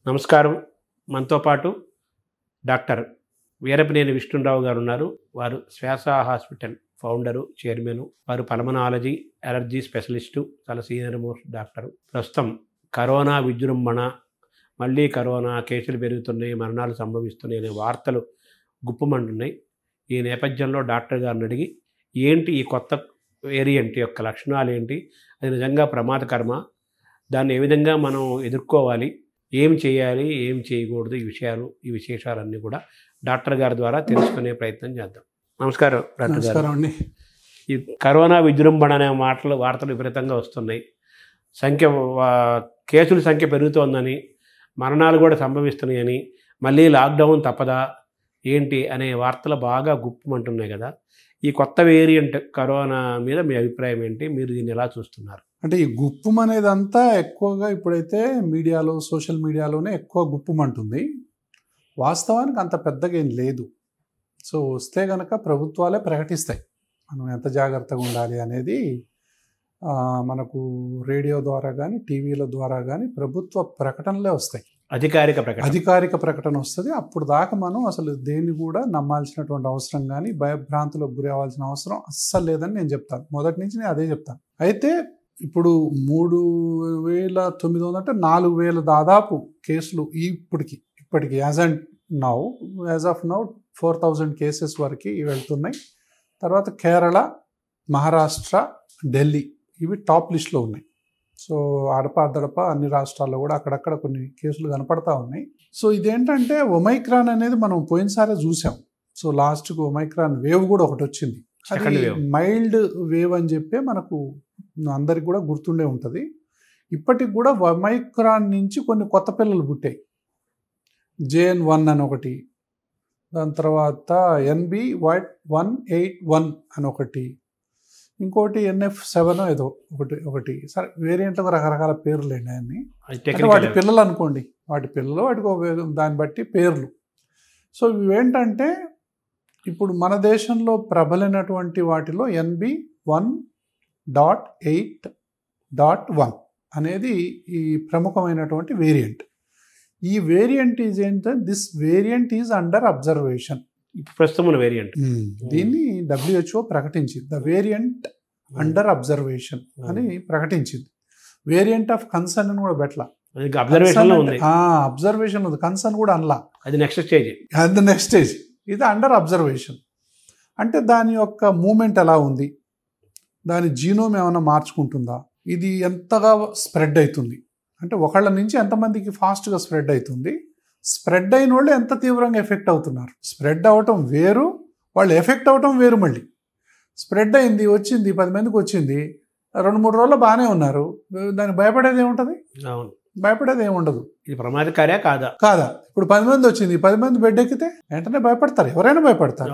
నమస్కారం. మనతో పాటు డాక్టర్ వీరపనేని విష్ణురావు గారు ఉన్నారు. వారు శ్వాస హాస్పిటల్ ఫౌండరు, చైర్మను. వారు పల్మనాలజీ, అలర్జీ స్పెషలిస్టు, చాలా సీనియర్ మోస్ట్ డాక్టరు. ప్రస్తుతం కరోనా విజృంభణ, మళ్ళీ కరోనా కేసులు పెరుగుతున్నాయి, మరణాలు సంభవిస్తున్నాయి అనే వార్తలు గుప్పమంటున్నాయి. ఈ నేపథ్యంలో డాక్టర్ గారిని అడిగి ఏంటి ఈ కొత్త వేరియంట్ యొక్క లక్షణాలు ఏంటి, అది నిజంగా ప్రమాదకరమా, దాన్ని ఏ విధంగా మనం ఎదుర్కోవాలి, ఏం చేయాలి, ఏం చేయకూడదు, ఈ విశేషాలన్నీ కూడా డాక్టర్ గారి ద్వారా తెలుసుకునే ప్రయత్నం చేద్దాం. నమస్కారం డాక్టర్ గారు. ఈ కరోనా విజృంభణ అనే వార్తలు విపరీతంగా వస్తున్నాయి. కేసుల సంఖ్య పెరుగుతోందని, మరణాలు కూడా సంభవిస్తున్నాయని, మళ్ళీ లాక్డౌన్ తప్పదా ఏంటి అనే వార్తలు బాగా గుప్పమంటున్నాయి కదా. ఈ కొత్త వేరియంట్ కరోనా మీద మీ అభిప్రాయం ఏంటి? మీరు దీన్ని ఎలా చూస్తున్నారు? అంటే ఈ గుప్పం అనేదంతా ఎక్కువగా ఇప్పుడైతే మీడియాలో, సోషల్ మీడియాలోనే ఎక్కువ గుప్పమంటుంది. వాస్తవానికి అంత పెద్దగా ఏం లేదు. సో వస్తే కనుక ప్రభుత్వాలే ప్రకటిస్తాయి మనం ఎంత జాగ్రత్తగా ఉండాలి అనేది. మనకు రేడియో ద్వారా కానీ, టీవీల ద్వారా కానీ ప్రభుత్వ ప్రకటనలే వస్తాయి. అధికారిక ప్రకటన వస్తుంది. అప్పుడు దాకా మనం అసలు దేన్ని కూడా నమ్మాల్సినటువంటి అవసరం కానీ, భయభ్రాంతులకు గురి అవ్వాల్సిన అవసరం అస్సలు లేదని నేను చెప్తాను. మొదటి నుంచి నేను అదే చెప్తాను. అయితే ఇప్పుడు 3,900 అంటే 4,000 దాదాపు కేసులు ఇప్పటికి యాజ్ ఆఫ్ నౌ 4,000 కేసెస్ వరకు వెళ్తున్నాయి. తర్వాత కేరళ, మహారాష్ట్ర, ఢిల్లీ ఇవి టాప్ లిస్ట్లో ఉన్నాయి. సో అడప అన్ని రాష్ట్రాల్లో కూడా అక్కడక్కడ కొన్ని కేసులు కనపడతా ఉన్నాయి. సో ఇదేంటంటే ఒమైక్రాన్ అనేది మనం పోయినసారే చూసాం. సో లాస్ట్కు ఒమైక్రాన్ వేవ్ కూడా ఒకటి వచ్చింది. అది మైల్డ్ వేవ్ అని చెప్పి మనకు అందరికి కూడా గుర్తుండే ఉంటుంది. ఇప్పటికి కూడా ఒమైక్రాన్ నుంచి కొన్ని కొత్త పిల్లలు పుట్టాయి. JN1 అని ఒకటి, దాని తర్వాత NB181 అని ఒకటి, ఇంకోటి NF7 ఏదో ఒకటి. సరే, వేరియంట్లకు రకరకాల పేర్లు లేండి అన్ని. వాటి పిల్లలు అనుకోండి, వాటికి దాన్ని బట్టి పేర్లు. సో ఇవేంటంటే ఇప్పుడు మన దేశంలో ప్రబలినటువంటి వాటిలో NB1.8.1 అనేది ఈ ప్రముఖమైనటువంటి వేరియంట్. ఈ variant this variant is under observation. ప్రస్తుతం వేరియంట్ దీన్ని WHO ప్రకటించింది. ద వేరియంట్ అండర్ అబ్జర్వేషన్ అని ప్రకటించింది. వేరియంట్ ఆఫ్ కన్సర్న్ అని కూడా పెట్టలా. అబ్జర్వేషన్ ఉంది, కన్సర్న్ కూడా అనలా. అది నెక్స్ట్ స్టేజ్. ఇది అండర్ అబ్జర్వేషన్. అంటే దాని యొక్క మూమెంట్ ఎలా ఉంది, దాని జీనోమ్ ఏమైనా మార్చుకుంటుందా, ఇది ఎంతగా స్ప్రెడ్ అవుతుంది, అంటే ఒకళ్ళ నుంచి ఎంతమందికి ఫాస్ట్గా స్ప్రెడ్ అవుతుంది, స్ప్రెడ్ అయిన వాళ్ళు ఎంత తీవ్రంగా ఎఫెక్ట్ అవుతున్నారు. స్ప్రెడ్ అవటం వేరు, వాళ్ళు ఎఫెక్ట్ అవటం వేరు. మళ్ళీ స్ప్రెడ్ అయింది, వచ్చింది, 10 మందికి వచ్చింది, 2-3 రోజుల్లో బాగానే ఉన్నారు, దానికి భయపడేది ఏముంటుంది? భయపడేది ఏముండదు. ఇది ప్రమాదకార్యా కాదా? ఇప్పుడు 10 మంది వచ్చింది, 10 మంది బెడ్ ఎక్కితే వెంటనే భయపడతారు, ఎవరైనా భయపడతారు.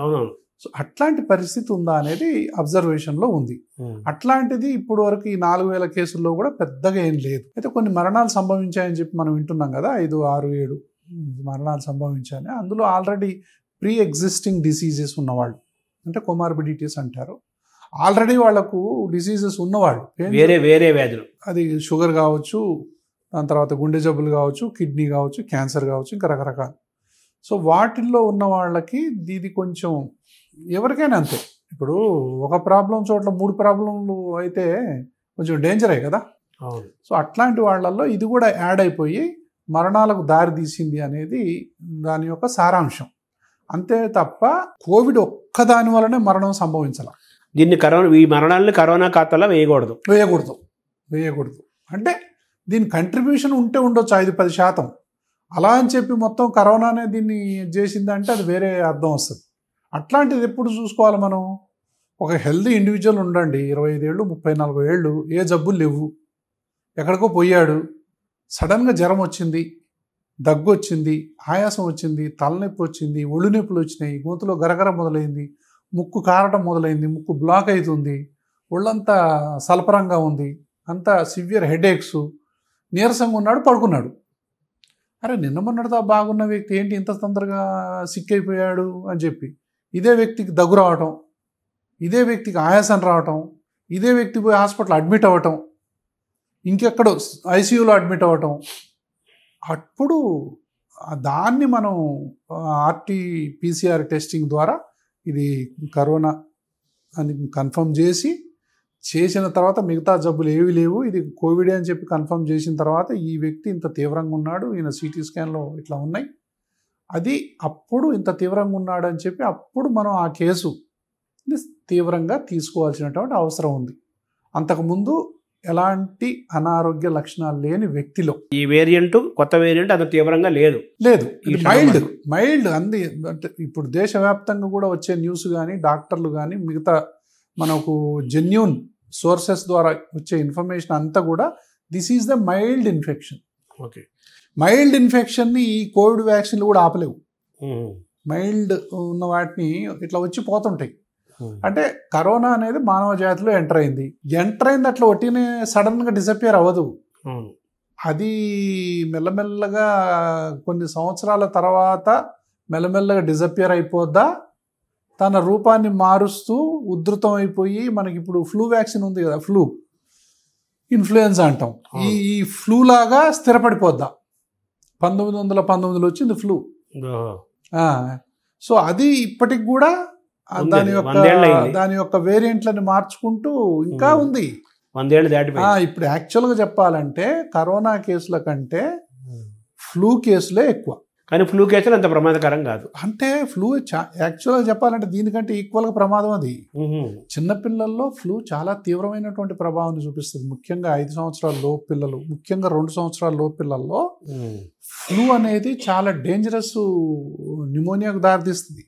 సో అట్లాంటి పరిస్థితి ఉందా అనేది అబ్జర్వేషన్లో ఉంది. అట్లాంటిది ఇప్పుడు వరకు ఈ 4,000 కేసుల్లో కూడా పెద్దగా ఏం లేదు. అయితే కొన్ని మరణాలు సంభవించాయని చెప్పి మనం వింటున్నాం కదా, 5, 6, 7 మరణాలు సంభవించాయని. అందులో ఆల్రెడీ ప్రీ ఎగ్జిస్టింగ్ డిసీజెస్ ఉన్నవాళ్ళు, అంటే కొమార్బిడిటీస్ అంటారు, ఆల్రెడీ వాళ్లకు డిసీజెస్ ఉన్నవాళ్ళు, వేరే వ్యాధులు, అది షుగర్ కావచ్చు, దాని తర్వాత గుండె జబ్బులు కావచ్చు, కిడ్నీ కావచ్చు, క్యాన్సర్ కావచ్చు, ఇంకా రకరకాలు. సో వాటిల్లో ఉన్న వాళ్ళకి ఇది కొంచెం ఎవరికైనా అంతే. ఇప్పుడు ఒక ప్రాబ్లం చోట్ల 3 ప్రాబ్లంలు అయితే కొంచెం డేంజరే కదా. సో అట్లాంటి వాళ్ళల్లో ఇది కూడా యాడ్ అయిపోయి మరణాలకు దారి తీసింది అనేది దాని యొక్క సారాంశం. అంతే తప్ప కోవిడ్ ఒక్కదాని వల్లనే మరణం సంభవించాల. ఈ మరణాలను కరోనా ఖాతాలో వేయకూడదు. అంటే దీని కంట్రిబ్యూషన్ ఉంటే ఉండొచ్చు 5-10%. అలా అని చెప్పి మొత్తం కరోనానే దీన్ని చేసిందంటే అది వేరే అర్థం వస్తుంది. అట్లాంటిది ఎప్పుడు చూసుకోవాలి మనం? ఒక హెల్దీ ఇండివిజువల్ ఉండండి, 25 ఏళ్ళు, 34 ఏళ్ళు, ఏ జబ్బులు లేవు, ఎక్కడికో పోయాడు, సడన్గా జ్వరం వచ్చింది, దగ్గు వచ్చింది, ఆయాసం వచ్చింది, తలనొప్పి వచ్చింది, ఒళ్ళు నొప్పులు వచ్చినాయి, గొంతులో గరగర మొదలైంది, ముక్కు కారటం మొదలైంది, ముక్కు బ్లాక్ అవుతుంది, ఒళ్ళంతా సల్పరంగా ఉంది, అంతా సివియర్ హెడేక్స్, నీరసంగా ఉన్నాడు, పడుకున్నాడు. అరే నిన్న మొన్నటిదా బాగున్న వ్యక్తి ఏంటి ఇంత తొందరగా సిక్ అయిపోయాడు అని చెప్పి ఇదే వ్యక్తికి దగ్గు రావటం, ఇదే వ్యక్తికి ఆయాసం రావటం, ఇదే వ్యక్తి పోయి హాస్పిటల్ అడ్మిట్ అవ్వటం, ఇంకెక్కడో ఐసీయూలో అడ్మిట్ అవ్వటం, అప్పుడు దాన్ని మనం ఆర్టీపీసీఆర్ టెస్టింగ్ ద్వారా ఇది కరోనా అని కన్ఫర్మ్ చేసిన తర్వాత మిగతా జబ్బులు ఏవి లేవు, ఇది కోవిడ్ అని చెప్పి కన్ఫర్మ్ చేసిన తర్వాత ఈ వ్యక్తి ఇంత తీవ్రంగా ఉన్నాడు, ఈయన సిటీ స్కాన్లో ఇట్లా ఉన్నాయి, అది అప్పుడు ఇంత తీవ్రంగా ఉన్నాడు అని చెప్పి అప్పుడు మనం ఆ కేసు తీవ్రంగా తీసుకోవాల్సినటువంటి అవసరం ఉంది. అంతకుముందు ఎలాంటి అనారోగ్య లక్షణాలు లేని వ్యక్తిలో ఈ వేరియంట్ కొత్త వేరియంట్ అంత తీవ్రంగా లేదు. మైల్డ్ అంది. అంటే ఇప్పుడు దేశవ్యాప్తంగా కూడా వచ్చే న్యూస్ కానీ డాక్టర్లు కానీ మిగతా మనకు జెన్యూన్ సోర్సెస్ ద్వారా వచ్చే ఇన్ఫర్మేషన్ అంతా కూడా this is the mild infection. Okay, mild ఇన్ఫెక్షన్ని ఈ కోవిడ్ వ్యాక్సిన్లు కూడా ఆపలేవు. మైల్డ్ ఉన్న వాటిని ఇట్లా వచ్చి పోతుంటాయి. అంటే కరోనా అనేది మానవ జాతిలో ఎంటర్ అయింది అట్లా ఒట్టినే సడన్గా డిసపియర్ అవ్వదు. అది మెల్లమెల్లగా కొన్ని సంవత్సరాల తర్వాత మెల్లమెల్లగా డిసపియర్ అయిపోద్దా, తన రూపాన్ని మారుస్తూ ఉధృతం అయిపోయి మనకి ఇప్పుడు ఫ్లూ వ్యాక్సిన్ ఉంది కదా, ఇన్ఫ్లుయెన్జా అంటాం, ఈ ఫ్లూ లాగా స్థిరపడిపోద్దా. 1919 వచ్చింది ఫ్లూ. సో అది ఇప్పటికి కూడా దాని యొక్క వేరియంట్లను మార్చుకుంటూ ఇంకా ఉంది. ఇప్పుడు యాక్చువల్గా చెప్పాలంటే కరోనా కేసుల కంటే ఫ్లూ కేసులే ఎక్కువ. కానీ ఫ్లూ కేసులు అంత ప్రమాదకరం కాదు. అంటే ఫ్లూ యాక్చువల్గా చెప్పాలంటే దీనికంటే ఈక్వల్గా ప్రమాదం అది. చిన్నపిల్లల్లో ఫ్లూ చాలా తీవ్రమైనటువంటి ప్రభావాన్ని చూపిస్తుంది. ముఖ్యంగా 5 సంవత్సరాల లోపు పిల్లలు, ముఖ్యంగా 2 సంవత్సరాల లోపు పిల్లల్లో ఫ్లూ అనేది చాలా డేంజరస్ న్యూమోనియాకు దారితీస్తుంది.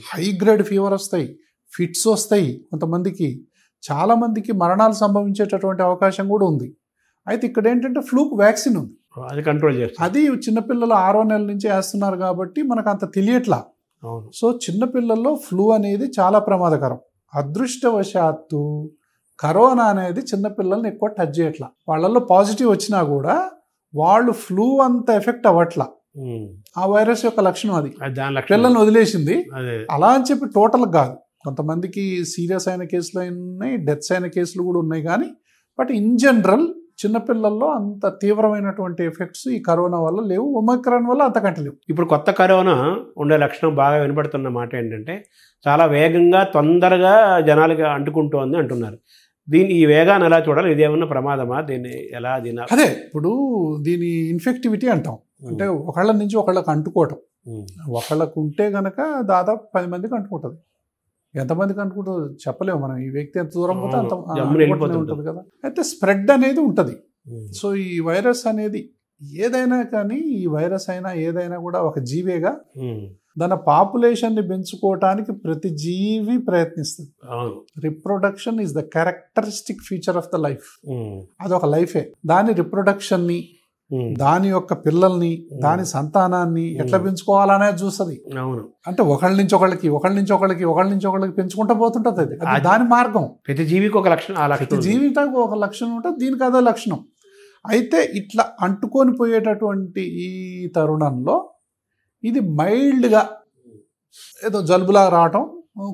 హై గ్రేడ్ ఫీవర్ వస్తాయి, ఫిట్స్ వస్తాయి, కొంతమందికి చాలా మందికి మరణాలు సంభవించేటటువంటి అవకాశం కూడా ఉంది. అయితే ఇక్కడ ఏంటంటే ఫ్లూకు వ్యాక్సిన్ ఉంది, అది కంట్రోల్ చేస్తుంది. అది చిన్నపిల్లలు 6వ నెల నుంచి వేస్తున్నారు కాబట్టి మనకు అంత తెలియట్లా. సో చిన్నపిల్లల్లో ఫ్లూ అనేది చాలా ప్రమాదకరం. అదృష్టవశాత్తు కరోనా అనేది చిన్నపిల్లల్ని ఎక్కువ టచ్ చేయట్లా. వాళ్ళల్లో పాజిటివ్ వచ్చినా కూడా వాళ్ళు ఫ్లూ అంత ఎఫెక్ట్ అవ్వట్లా. ఆ వైరస్ యొక్క లక్షణం అది పిల్లల్ని వదిలేసింది. అలా అని చెప్పి టోటల్ కాదు, కొంతమందికి సీరియస్ అయిన కేసులు ఉన్నాయి, డెత్స్ అయిన కేసులు కూడా ఉన్నాయి. కానీ బట్ ఇన్ జనరల్ చిన్నపిల్లల్లో అంత తీవ్రమైనటువంటి ఎఫెక్ట్స్ ఈ కరోనా వల్ల లేవు, ఒమిక్రాన్ వల్ల అంతకంటే లేవు. ఇప్పుడు కొత్త కరోనా ఉండే లక్షణం బాగా వినపడుతున్న మాట ఏంటంటే చాలా వేగంగా తొందరగా జనాలకి అంటుకుంటోంది అంటున్నారు. ఈ వేగాన్ని ఎలా చూడాలి? ఇదేమన్నా ప్రమాదమా? దీన్ని ఎలా తినాలి? అదే ఇప్పుడు దీని ఇన్ఫెక్టివిటీ అంటాం. అంటే ఒకళ్ళ నుంచి ఒకళ్ళకి అంటుకోవటం. ఒకళ్ళకు ఉంటే గనక దాదాపు 10 మందికి అంటుకుంటుంది. ఎంతమందికి అనుకుంటుందో చెప్పలేము మనం. ఈ వ్యక్తి ఎంత దూరం పోతే అంత ఉంటుంది కదా. అయితే స్ప్రెడ్ అనేది ఉంటుంది. సో ఈ వైరస్ అనేది ఏదైనా కానీ, ఈ వైరస్ అయినా ఏదైనా కూడా ఒక జీవేగా దాని పాపులేషన్ని పెంచుకోవటానికి ప్రతి జీవి ప్రయత్నిస్తుంది. Reproduction is the characteristic feature of the life. అదొక లైఫే. దాని రిప్రొడక్షన్ని, దాని యొక్క పిల్లల్ని, దాని సంతానాన్ని ఎట్లా పెంచుకోవాలనేది చూస్తుంది. అంటే ఒకళ్ళ నుంచి ఒకళ్ళకి పెంచుకుంటూ పోతుంటది. అది దాని మార్గం. ప్రతి జీవికి ఒక లక్షణం, ప్రతి జీవితానికి ఒక లక్షణం ఉంటుంది, దీనికి అదే లక్షణం. అయితే ఇట్లా అంటుకొని పోయేటటువంటి ఈ తరుణంలో ఇది మైల్డ్గా ఏదో జలుబులా రావటం,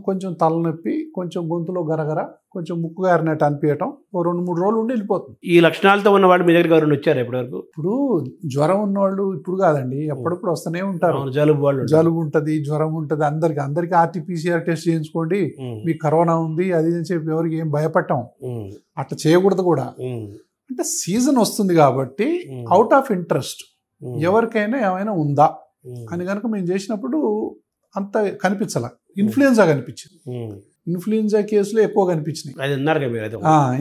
కొంచెం తలనొప్పి, కొంచెం గొంతులో గరగర, కొంచెం ముక్కు గారినట్టు అనిపించటం, 2-3 రోజులు ఉండి వెళ్ళిపోతుంది. ఈ లక్షణాలతో ఉన్న వాళ్ళు మీ దగ్గర ఎవరైనా వచ్చారు ఇప్పటివరకు? ఇప్పుడు జ్వరం ఉన్నవాళ్ళు ఇప్పుడు కాదండి, ఎప్పుడప్పుడు వస్తూనే ఉంటారు. జలుబు ఉంటుంది, జ్వరం ఉంటుంది. అందరికి ఆర్టీపీసీఆర్ టెస్ట్ చేయించుకోండి, మీకు కరోనా ఉంది అది అని చెప్పి ఎవరికి ఏం భయపడటం అట్లా చేయకూడదు కూడా. అంటే సీజన్ వస్తుంది కాబట్టి అవుట్ ఆఫ్ ఇంట్రెస్ట్ ఎవరికైనా ఏమైనా ఉందా అని కనుక మేము చేసినప్పుడు అంత కనిపించాల. ఇన్ఫ్లుయెన్జా కనిపించింది. ఇన్ఫ్లుయెన్జా కేసులు ఎక్కువ కనిపించినాయి.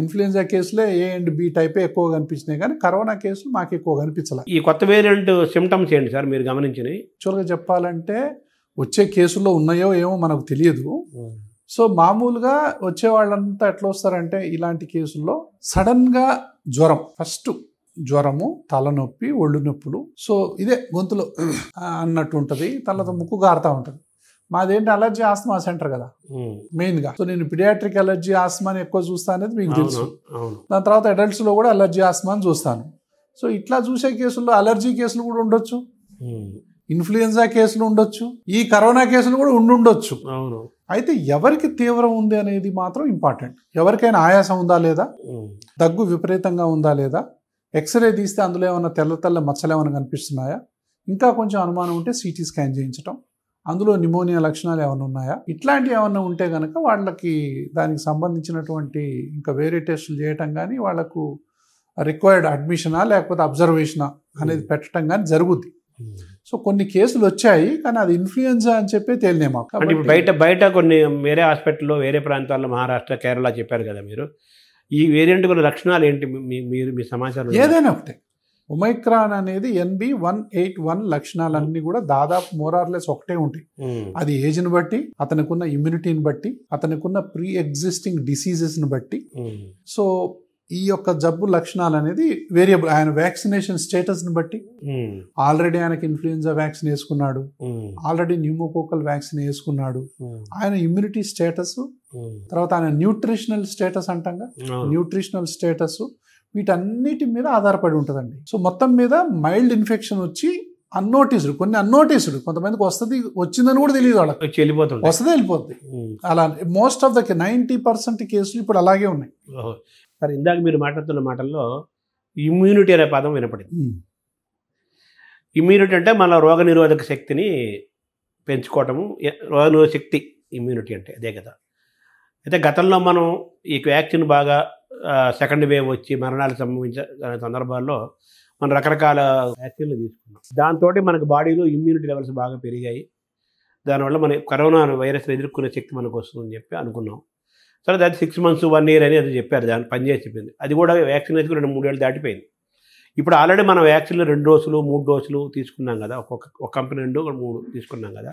ఇన్ఫ్లుయెన్జా కేసులే A and B టైపే ఎక్కువ కనిపించినాయి, కానీ కరోనా కేసులు మాకు ఎక్కువ కనిపించాల. ఈ కొత్త వేరియంట్ సిమ్టమ్స్ ఏంటి సార్ మీరు గమనించినవి? యాక్చువల్గా చెప్పాలంటే వచ్చే కేసుల్లో ఉన్నాయో ఏమో మనకు తెలియదు. సో మామూలుగా వచ్చే వాళ్ళంతా ఎట్లా వస్తారంటే ఇలాంటి కేసుల్లో సడన్గా జ్వరం, ఫస్ట్ జ్వరము, తలనొప్పి, ఒళ్ళు నొప్పులు, సో ఇదే గొంతులో అన్నట్టు ఉంటుంది, తర్వాత ముక్కు గారుతూ ఉంటుంది. మాదేంటి అలర్జీ ఆస్మా సెంటర్ కదా మెయిన్గా. సో నేను పిడియాట్రిక్ అలర్జీ ఆస్మాని ఎక్కువ చూస్తా అనేది మీకు తెలుసు. దాని తర్వాత అడల్ట్స్లో కూడా అలర్జీ ఆస్మా అని చూస్తాను. సో ఇట్లా చూసే కేసుల్లో అలర్జీ కేసులు కూడా ఉండొచ్చు, ఇన్ఫ్లుయెన్జా కేసులు ఉండొచ్చు, ఈ కరోనా కేసులు కూడా ఉండొచ్చు. అయితే ఎవరికి తీవ్రం ఉంది అనేది మాత్రం ఇంపార్టెంట్. ఎవరికైనా ఆయాసం ఉందా లేదా, దగ్గు విపరీతంగా ఉందా లేదా, ఎక్స్రే తీస్తే అందులో ఏమైనా తెల్ల తెల్ల మచ్చలు ఏమైనా కనిపిస్తున్నాయా, ఇంకా కొంచెం అనుమానం ఉంటే సిటీ స్కాన్ చేయించడం, అందులో నిమోనియా లక్షణాలు ఏమైనా ఉన్నాయా, ఇట్లాంటివి ఏమైనా ఉంటే కనుక వాళ్ళకి దానికి సంబంధించినటువంటి ఇంకా వేరే టెస్టులు చేయటం కానీ, వాళ్ళకు రిక్వైర్డ్ అడ్మిషనా లేకపోతే అబ్జర్వేషనా అనేది పెట్టడం కానీ జరుగుద్ది. సో కొన్ని కేసులు వచ్చాయి, కానీ అది ఇన్ఫ్లుయెన్జా అని చెప్పి తేలినే మాకు. అంటే ఇప్పుడు బయట కొన్ని వేరే హాస్పిటల్లో వేరే ప్రాంతాల్లో మహారాష్ట్ర, కేరళ చెప్పారు కదా మీరు, ఈ వేరియంట్ కొన్ని లక్షణాలు ఏంటి మీ సమాచారం? ఏదైనా ఒకటే, ఒమైక్రాన్ అనేది NB181 లక్షణాలన్నీ కూడా దాదాపు మోరార్లెస్ ఒకటే ఉంటాయి. అది ఏజ్ని బట్టి, అతనికి ఉన్న ఇమ్యూనిటీని బట్టి, అతనికి ఉన్న ప్రీ ఎగ్జిస్టింగ్ డిసీజెస్ని బట్టి. సో ఈ యొక్క జబ్బు లక్షణాలు అనేది వేరియబుల్. ఆయన వ్యాక్సినేషన్ స్టేటస్ని బట్టి, ఆల్రెడీ ఆయనకి ఇన్ఫ్లుయెన్జా వ్యాక్సిన్ వేసుకున్నాడు, ఆల్రెడీ న్యూమోకోకల్ వ్యాక్సిన్ వేసుకున్నాడు, ఆయన ఇమ్యూనిటీ స్టేటస్, తర్వాత ఆయన న్యూట్రిషనల్ స్టేటస్ అంటాం, న్యూట్రిషనల్ స్టేటస్, వీటన్నిటి మీద ఆధారపడి ఉంటుందండి. సో మొత్తం మీద మైల్డ్ ఇన్ఫెక్షన్ వచ్చి అన్నోటీస్డ్, కొన్ని అన్నోటీస్డ్, కొంతమందికి వస్తుంది, వచ్చిందని కూడా తెలియదు వాళ్ళకి, వెళ్ళిపోతుంది, వస్తుంది వెళ్ళిపోతుంది. అలా మోస్ట్ ఆఫ్ ద 90% కేసులు ఇప్పుడు అలాగే ఉన్నాయి. సరే, ఇందాక మీరు మాట్లాడుతున్న మాటల్లో ఇమ్యూనిటీ అనే పదం వినపడింది. ఇమ్యూనిటీ అంటే మన రోగనిరోధక శక్తిని పెంచుకోవటము, రోగనిరోధక శక్తి ఇమ్యూనిటీ అంటే అదే కదా. అయితే గతంలో మనం ఈ వ్యాక్సిన్ బాగా సెకండ్ వేవ్ వచ్చి మరణాలు సంభవించిన సందర్భాల్లో మనం రకరకాల వ్యాక్సిన్లు తీసుకున్నాం. దాంతో మనకు బాడీలో ఇమ్యూనిటీ లెవెల్స్ బాగా పెరిగాయి. దానివల్ల మన కరోనా వైరస్ ఎదుర్కొనే శక్తి మనకు వస్తుందని చెప్పి అనుకున్నాం. సరే, అది 6 months 1 year అని అది చెప్పారు, దాన్ని పనిచేసి చెప్పింది. అది కూడా వ్యాక్సిన్ అయితే 2-3 ఏళ్ళు దాటిపోయింది. ఇప్పుడు ఆల్రెడీ మనం వ్యాక్సిన్లు 2 డోసులు 3 డోసులు తీసుకున్నాం కదా, ఒక కంపెనీ 2 3 తీసుకున్నాం కదా.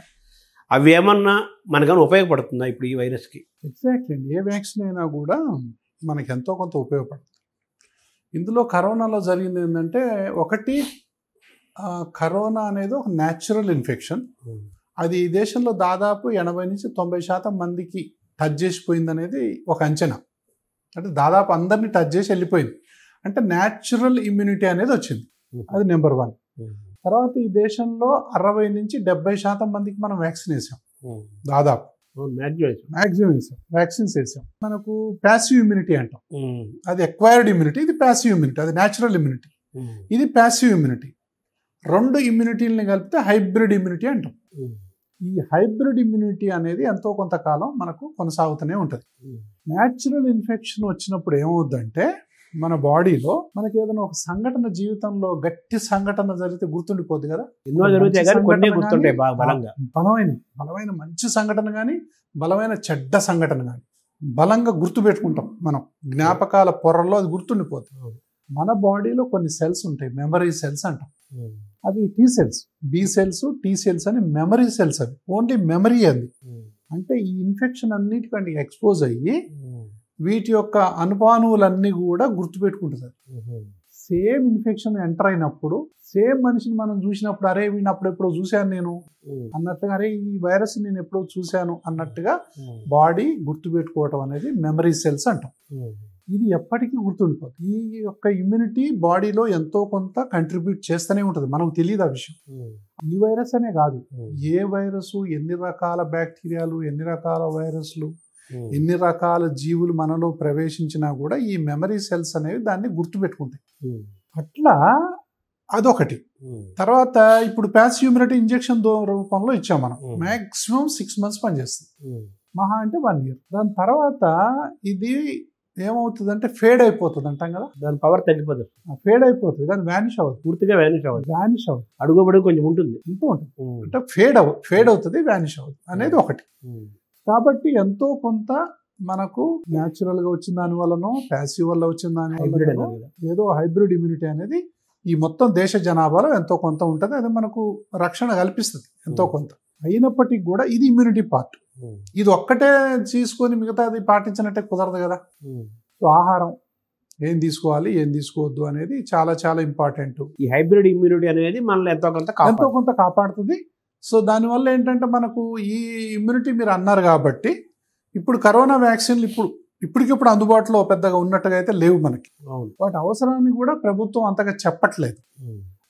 అవి ఏమన్నా మనకన్నా ఉపయోగపడుతుందా ఇప్పుడు ఈ వైరస్కి? ఎగ్జాక్ట్లీ, ఏ వ్యాక్సిన్ అయినా కూడా మనకి ఎంతో కొంత ఉపయోగపడుతుంది. ఇందులో కరోనాలో జరిగింది ఏంటంటే, ఒకటి కరోనా అనేది ఒక న్యాచురల్ ఇన్ఫెక్షన్. అది ఈ దేశంలో దాదాపు 80-90% మందికి టచ్ చేసిపోయింది అనేది ఒక అంచనా. అంటే దాదాపు అందరినీ టచ్ చేసి వెళ్ళిపోయింది. అంటే న్యాచురల్ ఇమ్యూనిటీ అనేది వచ్చింది, అది నెంబర్ 1. తర్వాత ఈ దేశంలో 60-70% మందికి మనం వ్యాక్సిన్ వేసాం, దాదాపు మ్యాక్సిమం వేసాం, వ్యాక్సిన్స్ వేసాం. మనకు ప్యాసివ్ ఇమ్యూనిటీ అంటాం, అది ఎక్వైర్డ్ ఇమ్యూనిటీ, ఇది ప్యాసివ్ ఇమ్యూనిటీ, అది న్యాచురల్ ఇమ్యూనిటీ, ఇది ప్యాసివ్ ఇమ్యూనిటీ. 2 ఇమ్యూనిటీలని కలిపితే హైబ్రిడ్ ఇమ్యూనిటీ అంటాం. ఈ హైబ్రిడ్ ఇమ్యూనిటీ అనేది ఎంతో కొంతకాలం మనకు కొనసాగుతూనే ఉంటుంది. న్యాచురల్ ఇన్ఫెక్షన్ వచ్చినప్పుడు ఏమవుద్దంటే, మన బాడీలో మనకి ఏదైనా ఒక సంఘటన, జీవితంలో గట్టి సంఘటన జరిగితే గుర్తుండిపోద్ది కదా, బలమైన మంచి సంఘటన కానీ, బలమైన చెడ్డ సంఘటన కానీ బలంగా గుర్తుపెట్టుకుంటాం మనం, జ్ఞాపకాల పొరల్లో అది గుర్తుండిపోతుంది. మన బాడీలో కొన్ని సెల్స్ ఉంటాయి, మెమరీ సెల్స్ అంటాం. అవి T cells, B cells, T cells అని మెమరీ సెల్స్. అవి ఓన్లీ మెమరీ. అది అంటే ఈ ఇన్ఫెక్షన్ అన్నిటికంటే ఎక్స్పోజ్ అయ్యి వీటి యొక్క అనుపానువులన్నీ కూడా గుర్తుపెట్టుకుంటుంది. సేమ్ ఇన్ఫెక్షన్ ఎంటర్ అయినప్పుడు, సేమ్ మనిషిని మనం చూసినప్పుడు, అరే వీడిని అప్పుడెప్పుడో చూశాను నేను అన్నట్టుగా, అరే ఈ వైరస్ నేను ఎప్పుడో చూశాను అన్నట్టుగా బాడీ గుర్తుపెట్టుకోవటం అనేది మెమరీ సెల్స్ అంటాం. ఇది ఎప్పటికీ గుర్తుండిపోతుంది. ఈ యొక్క ఇమ్యూనిటీ బాడీలో ఎంతో కొంత కంట్రిబ్యూట్ చేస్తూనే ఉంటుంది, మనకు తెలియదు ఆ విషయం. ఈ వైరస్ అనే కాదు, ఏ వైరస్, ఎన్ని రకాల బ్యాక్టీరియాలు, ఎన్ని రకాల వైరస్లు, ఎన్ని రకాల జీవులు మనలో ప్రవేశించినా కూడా ఈ మెమరీ సెల్స్ అనేవి దాన్ని గుర్తుపెట్టుకుంటాయి. అట్లా అదొకటి. తర్వాత ఇప్పుడు ప్యాసివ్ ఇమ్యూనిటీ ఇంజెక్షన్ రూపంలో ఇచ్చాం మనం, మాక్సిమం 6 months పనిచేస్తుంది, మహా అంటే 1 year. దాని తర్వాత ఇది ఏమవుతుంది అంటే ఫేడ్ అయిపోతుంది అంటాం కదా, దాని పవర్ తగ్గిపోతుంది, ఫేడ్ అయిపోతుంది, కానీ వ్యానిష్ అవ్వదు, పూర్తిగా వ్యానిష్ అవ్వదు, అడుగుబడి కొంచెం ఉంటుంది, అంటే ఫేడ్ అవుతుంది, వ్యానిష్ అవ్వదు అనేది ఒకటి. కాబట్టి ఎంతో కొంత మనకు న్యాచురల్గా వచ్చిన దాని వల్లనో, ప్యాసివ్ వల్ల వచ్చిన దాని వల్ల ఏదో హైబ్రిడ్ ఇమ్యూనిటీ అనేది ఈ మొత్తం దేశ జనాభాలో ఎంతో కొంత ఉంటుంది. అది మనకు రక్షణ కల్పిస్తుంది ఎంతో కొంత. అయినప్పటికీ కూడా ఇది ఇమ్యూనిటీ పార్ట్. ఇది ఒక్కటే తీసుకొని మిగతాది పాటించినట్టే కుదరదు కదా. సో ఆహారం ఏం తీసుకోవాలి, ఏం తీసుకోవద్దు అనేది చాలా చాలా ఇంపార్టెంట్. ఈ హైబ్రిడ్ ఇమ్యూనిటీ అనేది మనల్ని ఎంతో కొంత కాపాడుతుంది. సో దానివల్ల ఏంటంటే మనకు ఈ ఇమ్యూనిటీ మీరు అన్నారు కాబట్టి, ఇప్పుడు కరోనా వ్యాక్సిన్లు ఇప్పటికిప్పుడు అందుబాటులో పెద్దగా ఉన్నట్టుగా అయితే లేవు మనకి. వాటి అవసరాన్ని కూడా ప్రభుత్వం అంతగా చెప్పట్లేదు.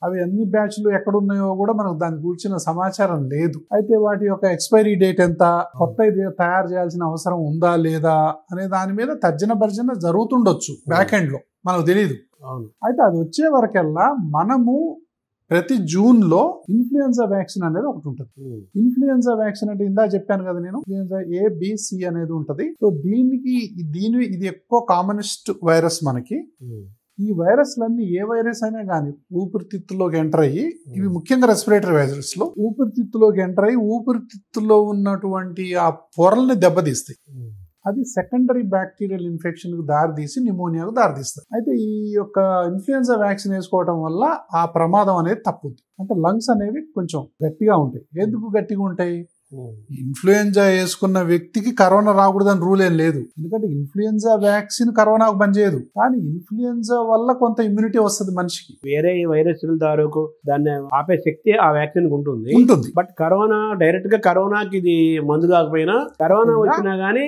అవి అన్ని బ్యాచ్లు ఎక్కడ ఉన్నాయో కూడా మనకు దాని గురించిన సమాచారం లేదు. అయితే వాటి యొక్క ఎక్స్పైరీ డేట్ ఎంత, కొత్త ఇది తయారు చేయాల్సిన అవసరం ఉందా లేదా అనే దాని మీద తర్జన భర్జన జరుగుతుండొచ్చు బ్యాక్ ఎండ్ లో, మనకు తెలియదు. అయితే అది వచ్చే వరకల్లా మనము ప్రతి జూన్ లో ఇన్ఫ్లుయెన్జా వ్యాక్సిన్ అనేది ఒకటి ఉంటుంది. ఇన్ఫ్లుయెన్జా వ్యాక్సిన్ అంటే ఇందా చెప్పాను కదా నేను, ఇన్ఫ్లుయెన్జా ABC అనేది ఉంటది. సో ఇది ఎక్కువ కామనెస్ట్ వైరస్ మనకి. ఈ వైరస్లన్నీ ఏ వైరస్ అయినా కానీ ఊపిరితిత్తులోకి ఎంటర్ అయ్యి, ఇవి ముఖ్యంగా రెస్పిరేటరీ వైరస్ లో ఊపిరితిత్తులోకి ఎంటర్ అయ్యి ఊపిరితిత్తులో ఉన్నటువంటి ఆ పొరల్ని దెబ్బతీస్తాయి. అది సెకండరీ బ్యాక్టీరియల్ ఇన్ఫెక్షన్ కు దారితీసి న్యూమోనియాకు దారితీస్తుంది. అయితే ఈ యొక్క ఇన్ఫ్లుయెన్జా వ్యాక్సిన్ వేసుకోవడం వల్ల ఆ ప్రమాదం అనేది తప్పుద్ది. అంటే లంగ్స్ అనేవి కొంచెం గట్టిగా ఉంటాయి. ఎందుకు గట్టిగా ఉంటాయి? ఇన్ఫ్లుయెంజా వేసుకున్న వ్యక్తికి కరోనా రాకూడదని రూల్ ఏం లేదు. ఎందుకంటే ఇన్ఫ్లుయెంజా వ్యాక్సిన్ కరోనాకు పనిచేయదు, కానీ ఇన్ఫ్లుయెంజా వల్ల కొంత ఇమ్యూనిటీ వస్తుంది మనిషికి. వేరే వైరస్ల ద్వారా దాన్ని ఆపే శక్తి ఆ వ్యాక్సిన్ ఉంటుంది. బట్ కరోనా డైరెక్ట్ గా కరోనాకి ఇది మందు కాకపోయినా కరోనా వచ్చినా గానీ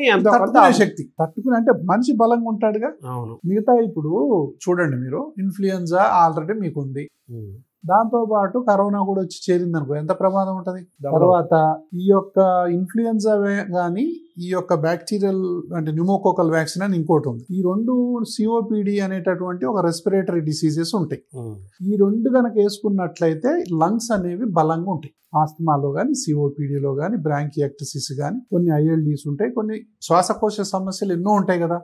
శక్తి తట్టుకుని, అంటే మనిషి బలంగా ఉంటాడుగా. అవును. మిగతా ఇప్పుడు చూడండి, మీరు ఇన్ఫ్లుయెంజా ఆల్రెడీ మీకుంది, దాంతో పాటు కరోనా కూడా వచ్చి చేరింది అనుకో, ఎంత ప్రమాదం ఉంటది. తర్వాత ఈ యొక్క ఇన్ఫ్లుయెన్జా గానీ ఈ యొక్క బ్యాక్టీరియల్ అంటే న్యూమోకోకల్ వ్యాక్సిన్ అని ఇంకోటి ఉంది. ఈ రెండు COPD అనేటటువంటి ఒక రెస్పిరేటరీ డిసీజెస్ ఉంటాయి. ఈ రెండు గనక వేసుకున్నట్లయితే లంగ్స్ అనేవి బలంగా ఉంటాయి. ఆస్తమాలో కానీ, COPDలో కానీ, బ్రాంకియాక్టిసిస్ కానీ, కొన్ని ILDs ఉంటాయి, కొన్ని శ్వాసకోశ సమస్యలు ఎన్నో ఉంటాయి కదా.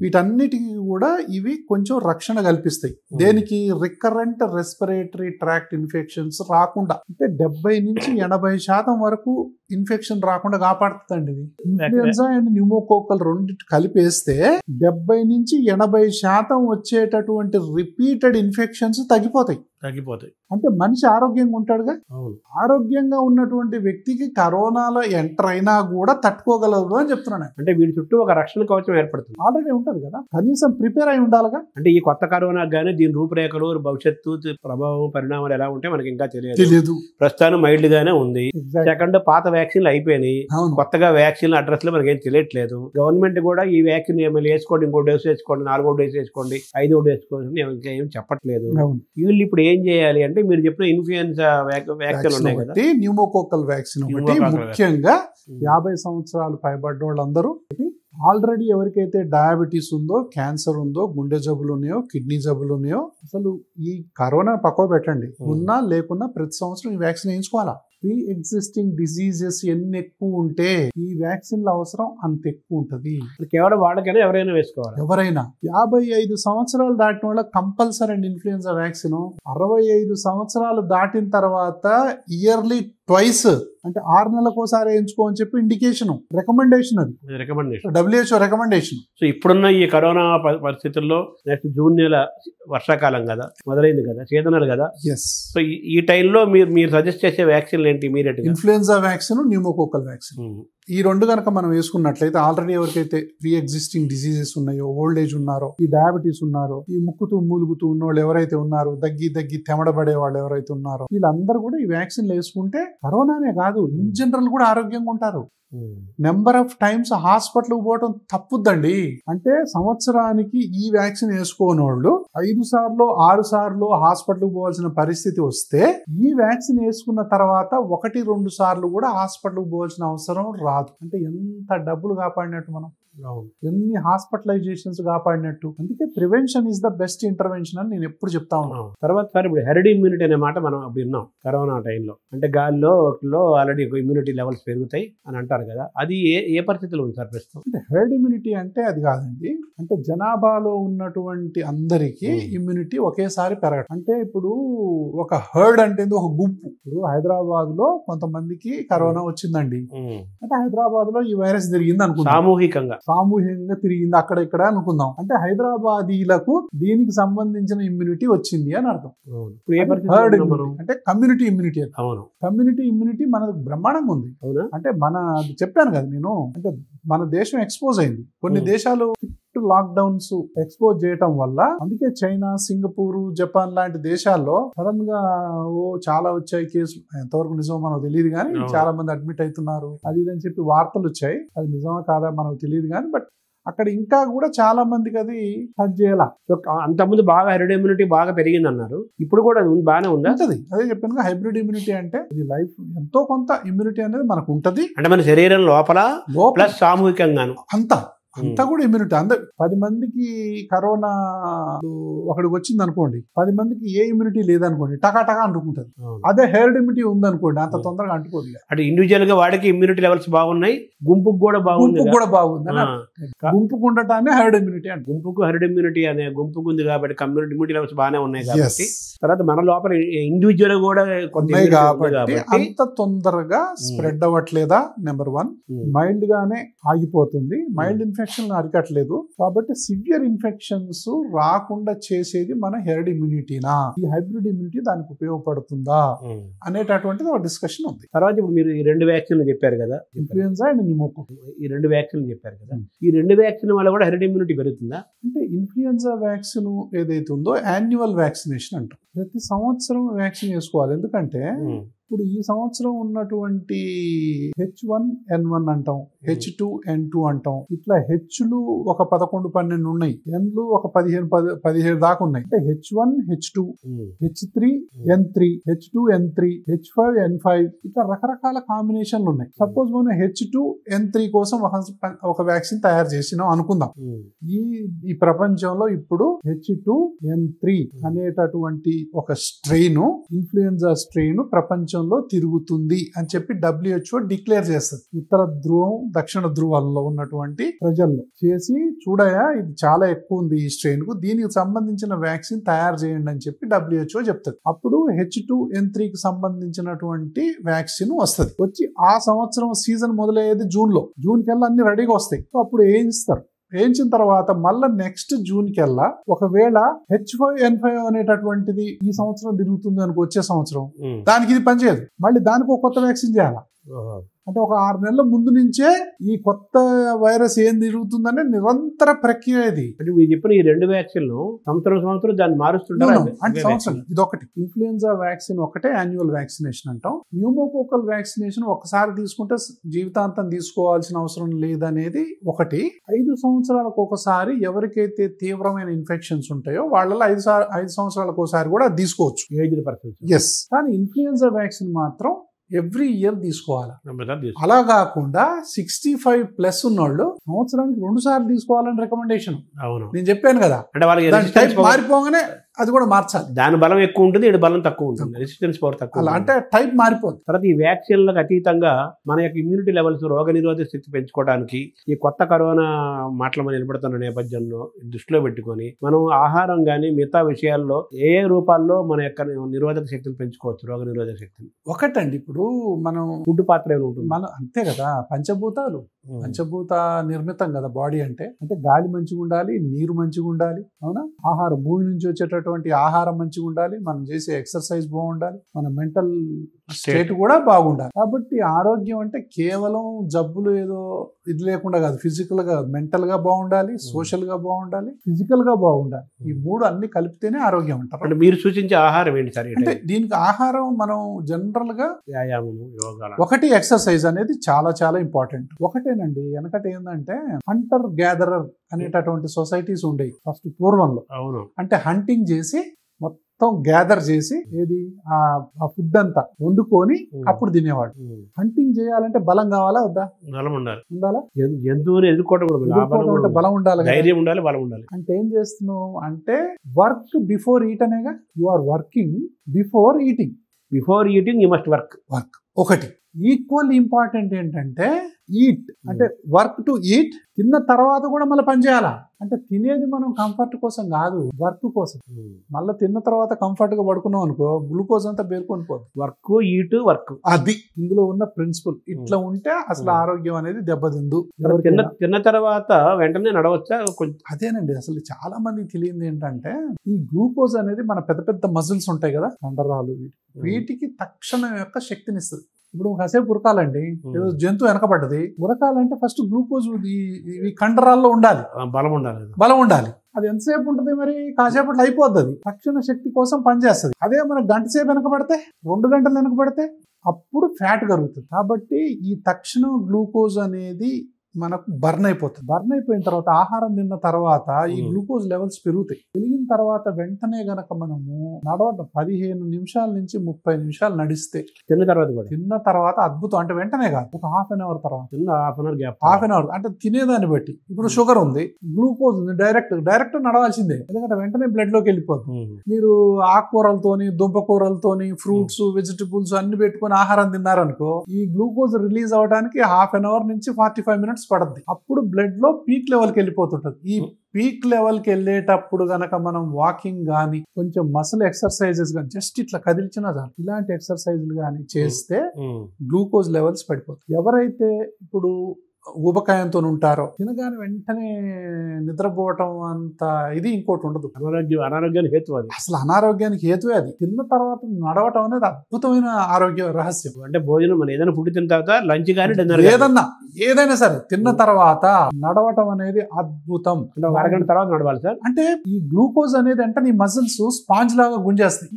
వీటన్నిటికీ కూడా ఇవి కొంచెం రక్షణ కల్పిస్తాయి. దేనికి? రికరెంట్ రెస్పిరేటరీ ట్రాక్ట్ ఇన్ఫెక్షన్స్ రాకుండా, అంటే 70 నుంచి 80% వరకు ఇన్ఫెక్షన్ రాకుండా కాపాడుతుందండి ఇది. ఇన్ఫ్లుయెన్జా అండ్ న్యూమోకోకల్ రెండింటి కలిపేస్తే 70 నుంచి 80% వచ్చేటటువంటి రిపీటెడ్ ఇన్ఫెక్షన్స్ తగ్గిపోతాయి. అంటే మనిషి ఆరోగ్యంగా ఉంటాడుగా. ఆరోగ్యంగా ఉన్నటువంటి వ్యక్తికి కరోనాలో ఎంటర్ అయినా కూడా తట్టుకోగలదు అని చెప్తున్నాను. అంటే వీడి చుట్టూ ఒక రక్షణ కవచం ఏర్పడుతుంది, ఆల్రెడీ ఉంటది కదా, కనీసం ప్రిపేర్ అయి ఉండాలిగా. అంటే ఈ కొత్త కరోనా గానీ దీని రూపురేఖలు, భవిష్యత్తు ప్రభావం, పరిణామాలు ఎలా ఉంటే మనకి ఇంకా తెలియదు. ప్రస్తుతానికి మైల్డ్ గానే ఉంది. సెకండ్ పాత వ్యాక్సిన్లు అయిపోయినాయి, కొత్తగా వ్యాక్సిన్ అడ్రస్ లో మనకి ఏం తెలియట్లేదు. గవర్నమెంట్ కూడా ఈ వ్యాక్సిన్ ఏమైనా వేసుకోండి, 3 డోసు వేసుకోండి, 4వ డోసు వేసుకోండి, 5వ డోసు వేసుకోండి ఇంకా ఏం చెప్పట్లేదు. వీళ్ళు ఇప్పుడు ఏం చేయాలి అంటే మీరు చెప్పిన ఇన్ఫ్లుయెన్జా వ్యాక్సిన్ ఉన్నాయి కదా, న్యూమోకోకల్ వ్యాక్సిన్ ఒకటి, ముఖ్యంగా 50 సంవత్సరాలు పైబడ్డ వాళ్ళందరూ, ఆల్రెడీ ఎవరికైతే డయాబెటీస్ ఉందో, క్యాన్సర్ ఉందో, గుండె జబ్బులు ఉన్నాయో, కిడ్నీ జబ్బులు ఉన్నాయో, అసలు ఈ కరోనా పక్కన పెట్టండి, ఉన్నా లేకున్నా ప్రతి సంవత్సరం ఈ వ్యాక్సిన్ వేయించుకోవాలా. ప్రీ ఎగ్జిస్టింగ్ డిసీజెస్ ఎన్ని ఎక్కువ ఉంటే ఈ వ్యాక్సిన్ల అవసరం అంత ఎక్కువ ఉంటది. కేవలం వాళ్ళకైనా ఎవరైనా వేసుకోవాలి. ఎవరైనా 55 సంవత్సరాలు దాటిన వాళ్ళ కంపల్సరీ అండ్ ఇన్ఫ్లుయెన్జా వ్యాక్సిన్. 65 సంవత్సరాలు దాటిన తర్వాత ఇయర్లీ ట్వైస్, అంటే 6 నెలలకోసారి వేయించుకో అని చెప్పి ఇండికేషన్, రికమెండేషన్. అది WHO రికమెండేషన్. సో ఇప్పుడున్న ఈ కరోనా పరిస్థితుల్లో నెక్స్ట్ జూన్ నెల వర్షాకాలం కదా, మొదలైంది కదా, సీజనల్ కదా. సో ఈ టైంలో మీరు సజెస్ట్ చేసే వ్యాక్సిన్ ఏంటి? Immediate influenza vaccine, pneumococcal vaccine, ఈ రెండు కనుక మనం వేసుకున్నట్లయితే, ఆల్రెడీ ఎవరికైతే ప్రీ ఎగ్జిస్టింగ్ డిసీజెస్ ఉన్నాయో, ఓల్డ్ ఏజ్ ఉన్నారో, ఈ డయాబెటీస్ ఉన్నారో, ఈ ముక్కుతూ మూలుగుతూ ఉన్న వాళ్ళు ఎవరైతే ఉన్నారో, దగ్గి తెమడబడే వాళ్ళు ఎవరైతే ఉన్నారో, వీళ్ళందరూ కూడా ఈ వ్యాక్సిన్లు వేసుకుంటే కరోనానే కాదు, ఇన్ జనరల్ కూడా ఆరోగ్యంగా ఉంటారు. నెంబర్ ఆఫ్ టైమ్స్ హాస్పిటల్కి పోవడం తప్పుద్దండి. అంటే సంవత్సరానికి ఈ వ్యాక్సిన్ వేసుకోని వాళ్ళు 5 సార్లు 6 సార్లు హాస్పిటల్కి పోవాల్సిన పరిస్థితి వస్తే, ఈ వ్యాక్సిన్ వేసుకున్న తర్వాత 1-2 సార్లు కూడా హాస్పిటల్కి పోవాల్సిన అవసరం రాదు. అంటే ఎంత డబ్బులు కాపాడినట్టు మనం, ఎన్ని హాస్పిటలైజేషన్స్ కాపాడినట్టు. అందుకే prevention is the best intervention అని నేను ఎప్పుడు చెప్తా ఉన్నాను. తర్వాత సార్, ఇప్పుడు హెర్డ్ ఇమ్యూనిటీ అనే మాట మనం అప్పుడు విన్నాం కరోనా టైంలో. అంటే గాల్లో ఆల్రెడీ ఇమ్యూనిటీ లెవెల్స్ పెరుగుతాయి అని అంటారు కదా, అది ఏ పరిస్థితుల్లో ఉంది సార్ ప్రస్తుతం? అంటే హెర్డ్ ఇమ్యూనిటీ అంటే అది కాదండి, అంటే జనాభాలో ఉన్నటువంటి అందరికీ ఇమ్యూనిటీ ఒకేసారి పెరగడం. అంటే ఇప్పుడు ఒక హెర్డ్ అంటే ఒక గుంపు. ఇప్పుడు హైదరాబాద్ లో కొంతమందికి కరోనా వచ్చిందండి, అంటే హైదరాబాద్ లో ఈ వైరస్ తిరిగింది అనుకుంటాం, సామూహికంగా తిరిగింది అక్కడ ఇక్కడ అనుకుందాం. అంటే హైదరాబాదీలకు దీనికి సంబంధించిన ఇమ్యూనిటీ వచ్చింది అని అర్థం. హర్డ్ ఇమ్యూనిటీ అంటే కమ్యూనిటీ ఇమ్యూనిటీ. కమ్యూనిటీ ఇమ్యూనిటీ మనకు బ్రహ్మాండంగా ఉంది. అంటే చెప్పాను కదా నేను, అంటే మన దేశం ఎక్స్పోజ్ అయింది. కొన్ని దేశాలు లాక్డౌన్స్ ఎక్స్పోజ్ చేయటం వల్ల, అందుకే చైనా, సింగపూర్, జపాన్ లాంటి దేశాల్లో సడన్ గా చాలా వచ్చాయి కేసులు. ఎంతవరకు నిజమో మనకు తెలియదు కానీ చాలా మంది అడ్మిట్ అవుతున్నారు అది ఇది అని చెప్పి వార్తలు వచ్చాయి. అది నిజమా కాదా మనకు తెలియదు కానీ, బట్ అక్కడ ఇంకా కూడా చాలా మందికి అది టచ్ చేయాల. అంతకుముందు బాగా హెర్డ్ ఇమ్యూనిటీ బాగా పెరిగింది అన్నారు, ఇప్పుడు కూడా బాగానే ఉందా? ఉంటది, అదే చెప్పాను, హైబ్రిడ్ ఇమ్యూనిటీ అంటే ఇది లైఫ్ ఎంతో కొంత ఇమ్యూనిటీ అనేది మనకు ఉంటది, అంటే మన శరీరం లోపల ప్లస్ సామూహికంగాను అంతా కూడా ఇమ్యూనిటీ. 10 మందికి కరోనా ఒకడికి వచ్చింది అనుకోండి, 10 మందికి ఏ ఇమ్యూనిటీ లేదనుకోండి టకా అంటుకుంటది. అదే హెర్డ్ ఇమ్యూనిటీ ఉందనుకోండి అంత తొందరగా అంటుకోదు. అంటే ఇండివిజువల్ గా వాడికి ఇమ్యూనిటీ లెవెల్స్ బాగున్నాయి, గుంపుకు కూడా బాగుంది, గుంపుకు ఉండటాన్ని హెర్డ్ ఇమ్యూనిటీ అంటే. గుంపుకు హెర్డ్ ఇమ్యూనిటీ అనే గుంపుకు ఉంది కాబట్టి కమ్యూనిటీ ఇమ్యూనిటీ లెవెల్స్ బాగానే ఉన్నాయి కాబట్టి, తర్వాత మన లోపల ఇండివిజువల్ కూడా ఉన్నాయి కాబట్టి అంత తొందరగా స్ప్రెడ్ అవ్వట్లేదా నెంబర్ 1. మైల్డ్ గానే ఆగిపోతుంది, మైల్డ్ ఇన్ఫెక్షన్ అరికట్లేదు కాబట్టి సివియర్ ఇన్ఫెక్షన్స్ రాకుండా చేసేది మన హెర్డ్ ఇమ్యూనిటీనా, ఈ హైబ్రిడ్ ఇమ్యూనిటీ దానికి ఉపయోగపడుతుందా అనేటటువంటిది ఒక డిస్కషన్ ఉంది. తర్వాత ఇప్పుడు మీరు ఈ 2 వ్యాక్సిన్లు చెప్పారు కదా, ఇన్ఫ్లుయెన్జా అండ్ న్యూమోకాకస్, ఈ 2 వ్యాక్సిన్లు చెప్పారు కదా, ఈ 2 వ్యాక్సిన్ వల్ల కూడా హెర్డ్ ఇమ్యూనిటీ పెరుగుతుందా? అంటే ఇన్ఫ్లుయెన్జా వ్యాక్సిన్ ఏదైతే ఉందో యాన్యువల్ వ్యాక్సినేషన్ అంటాం, ప్రతి సంవత్సరం వ్యాక్సిన్ వేసుకోవాలి. ఎందుకంటే ఇప్పుడు ఈ సంవత్సరం ఉన్నటువంటి H1N1 అంటాం, H2N2 అంటాం, ఇట్లా హెచ్లు ఒక 11-12 ఉన్నాయి, ఎన్లు ఒక 15-17 దాకా ఉన్నాయి. అంటే H1, H2, H3N3, H2N3, H5N5 ఇట్లా రకరకాల కాంబినేషన్లు ఉన్నాయి. సపోజ్ మనం H2N3 కోసం ఒక వ్యాక్సిన్ తయారు చేసినాం అనుకుందాం. ఈ ప్రపంచంలో ఇప్పుడు H2N3 అనేటటువంటి ఒక స్ట్రెయిన్, ఇన్ఫ్లుయెన్జా స్ట్రెయిన్ ప్రపంచంలో తిరుగుతుంది అని చెప్పి WHO డిక్లేర్ చేస్తుంది. ఉత్తర ధ్రువం దక్షిణ ధ్రువాల్లో ఉన్నటువంటి ప్రజల్లో చేసి, చూడయా ఇది చాలా ఎక్కువ ఉంది ఈ స్ట్రెయిన్ కు, దీనికి సంబంధించిన వ్యాక్సిన్ తయారు చేయండి అని చెప్పి WHO చెప్తుంది. అప్పుడు H2N3 కి సంబంధించినటువంటి వ్యాక్సిన్ వస్తుంది. వచ్చి ఆ సంవత్సరం సీజన్ మొదలయ్యేది జూన్ కల్లా అన్ని రెడీగా వస్తాయి. అప్పుడు ఏం ఇస్తారు, వేయించిన తర్వాత మళ్ళా నెక్స్ట్ జూన్ కల్లా ఒకవేళ H5N5 అనేటటువంటిది ఈ సంవత్సరం తిరుగుతుంది అనుకో, వచ్చే సంవత్సరం దానికి ఇది పనిచేయదు, మళ్ళీ దానికి ఒక కొత్త వ్యాక్సిన్ చేయాలా. అంటే ఒక 6 నెలల ముందు నుంచే ఈ కొత్త వైరస్ ఏం తిరుగుతుందనే నిరంతర ప్రక్రియ ఇది. అంటే మీరు చెప్పిన ఈ 2 వ్యాక్సిన్లు సంవత్సరం దాన్ని మారుస్తుంటారు అంటే సంవత్సరం. ఇదొకటి ఇన్ఫ్లుయెన్జా వ్యాక్సిన్ ఒకటే యాన్యువల్ వ్యాక్సినేషన్ అంటాం. న్యూమోకోకల్ వ్యాక్సినేషన్ ఒకసారి తీసుకుంటే జీవితాంతం తీసుకోవాల్సిన అవసరం లేదనేది ఒకటి. 5 సంవత్సరాలకు ఒకసారి ఎవరికైతే తీవ్రమైన ఇన్ఫెక్షన్స్ ఉంటాయో వాళ్ళలో 5 సంవత్సరాలకు ఒకసారి కూడా తీసుకోవచ్చు, ఏజ్డ్ పర్సన్స్. ఎస్, కానీ ఇన్ఫ్లుయెన్జా వ్యాక్సిన్ మాత్రం ఎవ్రీ ఇయర్ తీసుకోవాలి. అలా కాకుండా 65+ ఉన్నోళ్ళు సంవత్సరానికి 2 సార్లు తీసుకోవాలని రికమెండేషన్. అవును, నేను చెప్పాను కదా, అంటే వాళ్ళకి మారిపోగానే అది కూడా మార్చాలి. దాని బలం ఎక్కువ ఉంటుంది, ఇది బలం తక్కువ ఉంటుంది, రెసిస్టెన్స్ పవర్ తక్కువ. అలా అంటే టైప్ మారిపోతుంది. తర్వాత ఈ వ్యాక్సిన్లకు అతీతంగా మన యొక్క ఇమ్యూనిటీ లెవెల్స్, రోగ నిరోధక శక్తి పెంచుకోవడానికి ఈ కొత్త కరోనా మాటలు మనం నిలబడుతున్న నేపథ్యంలో దృష్టిలో పెట్టుకొని మనం ఆహారం కానీ మిగతా విషయాల్లో ఏ రూపాల్లో మన యొక్క నిరోధక శక్తిని పెంచుకోవచ్చు, రోగ నిరోధక శక్తిని? ఒకటండి, ఇప్పుడు మనం ఫుడ్ పాత్ర ఏమైనా ఉంటుంది, మనం అంతే కదా, పంచభూత నిర్మితం కదా బాడీ అంటే గాలి మంచిగా ఉండాలి, నీరు మంచిగా ఉండాలి, అవునా, ఆహారం భూమి నుంచి వచ్చేటటువంటి ఆహారం మంచిగా ఉండాలి, మనం చేసే ఎక్సర్సైజ్ బాగుండాలి, మన మెంటల్ స్టేట్ కూడా బాగుండాలి. కాబట్టి ఆరోగ్యం అంటే కేవలం జబ్బులు ఏదో ఇది లేకుండా కాదు, ఫిజికల్ గా, మెంటల్ గా బాగుండాలి, సోషల్ గా బాగుండాలి, ఫిజికల్ గా బాగుండాలి. ఈ 3 అన్ని కలిపితేనే ఆరోగ్యం అంటారు. అంటే మీరు సూచించే ఆహారం ఏంటి సార్? అంటే దీనికి ఆహారం మనం జనరల్ గా వ్యాయామం, యోగా, ఒకటి ఎక్సర్సైజ్ అనేది చాలా చాలా ఇంపార్టెంట్. ఒకటేనండి, వెనకటి ఏంటంటే హంటర్ గ్యాదరర్ అనేటటువంటి సొసైటీస్ ఉండేవి ఫస్ట్ పూర్వంలో. అవును, అంటే హంటింగ్ చేసి మొత్తం గ్యాదర్ చేసి ఏది ఆ ఫుడ్ అంతా వండుకొని అప్పుడు తినేవాడు. హంటింగ్ చేయాలంటే బలం కావాలా వద్దా? బలం ఉండాలి. ఉండాలా? జంతువుని ఎదుర్కోవడం బలం ఉండాలి, ధైర్యం ఉండాలి, బలం ఉండాలి. అంటే ఏం చేస్తున్నావు అంటే వర్క్ బిఫోర్ ఈట్ అనేగా, you are working before eating. Before eating you must work. ఒకటి ఈక్వల్ ఇంపార్టెంట్ ఏంటంటే ఈట్, అంటే వర్క్ టు ఈట్. తిన్న తర్వాత కూడా మళ్ళీ పని చేయాలా? అంటే తినేది మనం కంఫర్ట్ కోసం కాదు, వర్క్ కోసం. మళ్ళీ తిన్న తర్వాత కంఫర్ట్ గా పడుకున్నాం అనుకో, గ్లూకోజ్ అంతా పేర్కొని పోదు. వర్క్, ఈట్, వర్క్, అది ఇందులో ఉన్న ప్రిన్సిపల్. ఇట్లా ఉంటే అసలు ఆరోగ్యం అనేది దెబ్బతిందు. తిన్న తర్వాత వెంటనే నడవచ్చా? అదేనండి, అసలు చాలా మందికి తెలియదు ఏంటంటే ఈ గ్లూకోజ్ అనేది మన పెద్ద పెద్ద మజిల్స్ ఉంటాయి కదా, కండరాలు, వీటికి తక్షణం యొక్క శక్తిని ఇస్తుంది. ఇప్పుడు కాసేపు ఉరకాలండి, ఏదో జంతువు వెనకబడ్డది, ఉరకాలంటే ఫస్ట్ గ్లూకోజ్ ఈ కండరాల్లో ఉండాలి, బలం ఉండాలి. అది ఎంతసేపు ఉంటుంది మరి? కాసేపట్లో అయిపోద్ది. అది తక్షణ శక్తి కోసం పనిచేస్తుంది. అదే మనం గంట సేపు వెనకబడితే, 2 గంటలు వెనకబడితే అప్పుడు ఫ్యాట్ కరుగుతుంది. కాబట్టి ఈ తక్షణ గ్లూకోజ్ అనేది మనకు బర్న్ అయిపోతుంది. బర్న్ అయిపోయిన తర్వాత ఆహారం తిన్న తర్వాత ఈ గ్లూకోజ్ లెవెల్స్ పెరుగుతాయి. పెరిగిన తర్వాత వెంటనే గనక మనము నడవడం 15 నిమిషాల నుంచి 30 నిమిషాలు నడిస్తే తిన్న తర్వాత అద్భుతం. అంటే వెంటనే కాదు, ఒక హాఫ్ అన్ అవర్ తర్వాత, హాఫ్ అన్ అవర్ అంటే తినేదాన్ని బట్టి. ఇప్పుడు షుగర్ ఉంది, గ్లూకోజ్ ఉంది, డైరెక్ట్ నడవాల్సిందే, ఎందుకంటే వెంటనే బ్లడ్ లోకి వెళ్ళిపోతుంది. మీరు ఆకుకూరలతోని, దుంపకూరలతోని, ఫ్రూట్స్, వెజిటబుల్స్ అన్ని పెట్టుకుని ఆహారం తిన్నారనుకో, ఈ గ్లూకోజ్ రిలీజ్ అవడానికి హాఫ్ అన్ అవర్ నుంచి 45 మినిట్స్ పడుతుంది. అప్పుడు బ్లడ్ లో పీక్ లెవెల్కి వెళ్ళిపోతుంటది. ఈ పీక్ లెవెల్కి వెళ్ళేటప్పుడు గనక మనం వాకింగ్ గానీ, కొంచెం మసిల్ ఎక్సర్సైజెస్ కానీ, జస్ట్ ఇట్లా కదిలిచినా చాలు, ఇలాంటి ఎక్సర్సైజులు కానీ చేస్తే గ్లూకోజ్ లెవెల్స్ పడిపోతాయి. ఎవరైతే ఇప్పుడు ఊబకాయంతో ఉంటారో, తినగానే వెంటనే నిద్రపోవటం అంత ఇది ఇంకోటి ఉండదు. అనారోగ్యానికి హేతు అది, అసలు అనారోగ్యానికి హేతువే అది. తిన్న తర్వాత నడవటం అనేది అద్భుతమైన ఆరోగ్య రహస్యం. అంటే భోజనం మనం ఏదైనా ఫుడ్ తిన్న తర్వాత లంచ్ కానీ డిన్నర్ ఏదైనా సరే తిన్న తర్వాత నడవటం అనేది అద్భుతం. అరగంట తర్వాత నడవాలి సార్. అంటే ఈ గ్లూకోజ్ అనేది అంటే నీ మజిల్స్ స్పాంజ్ లాగా గుంజేస్తాయి.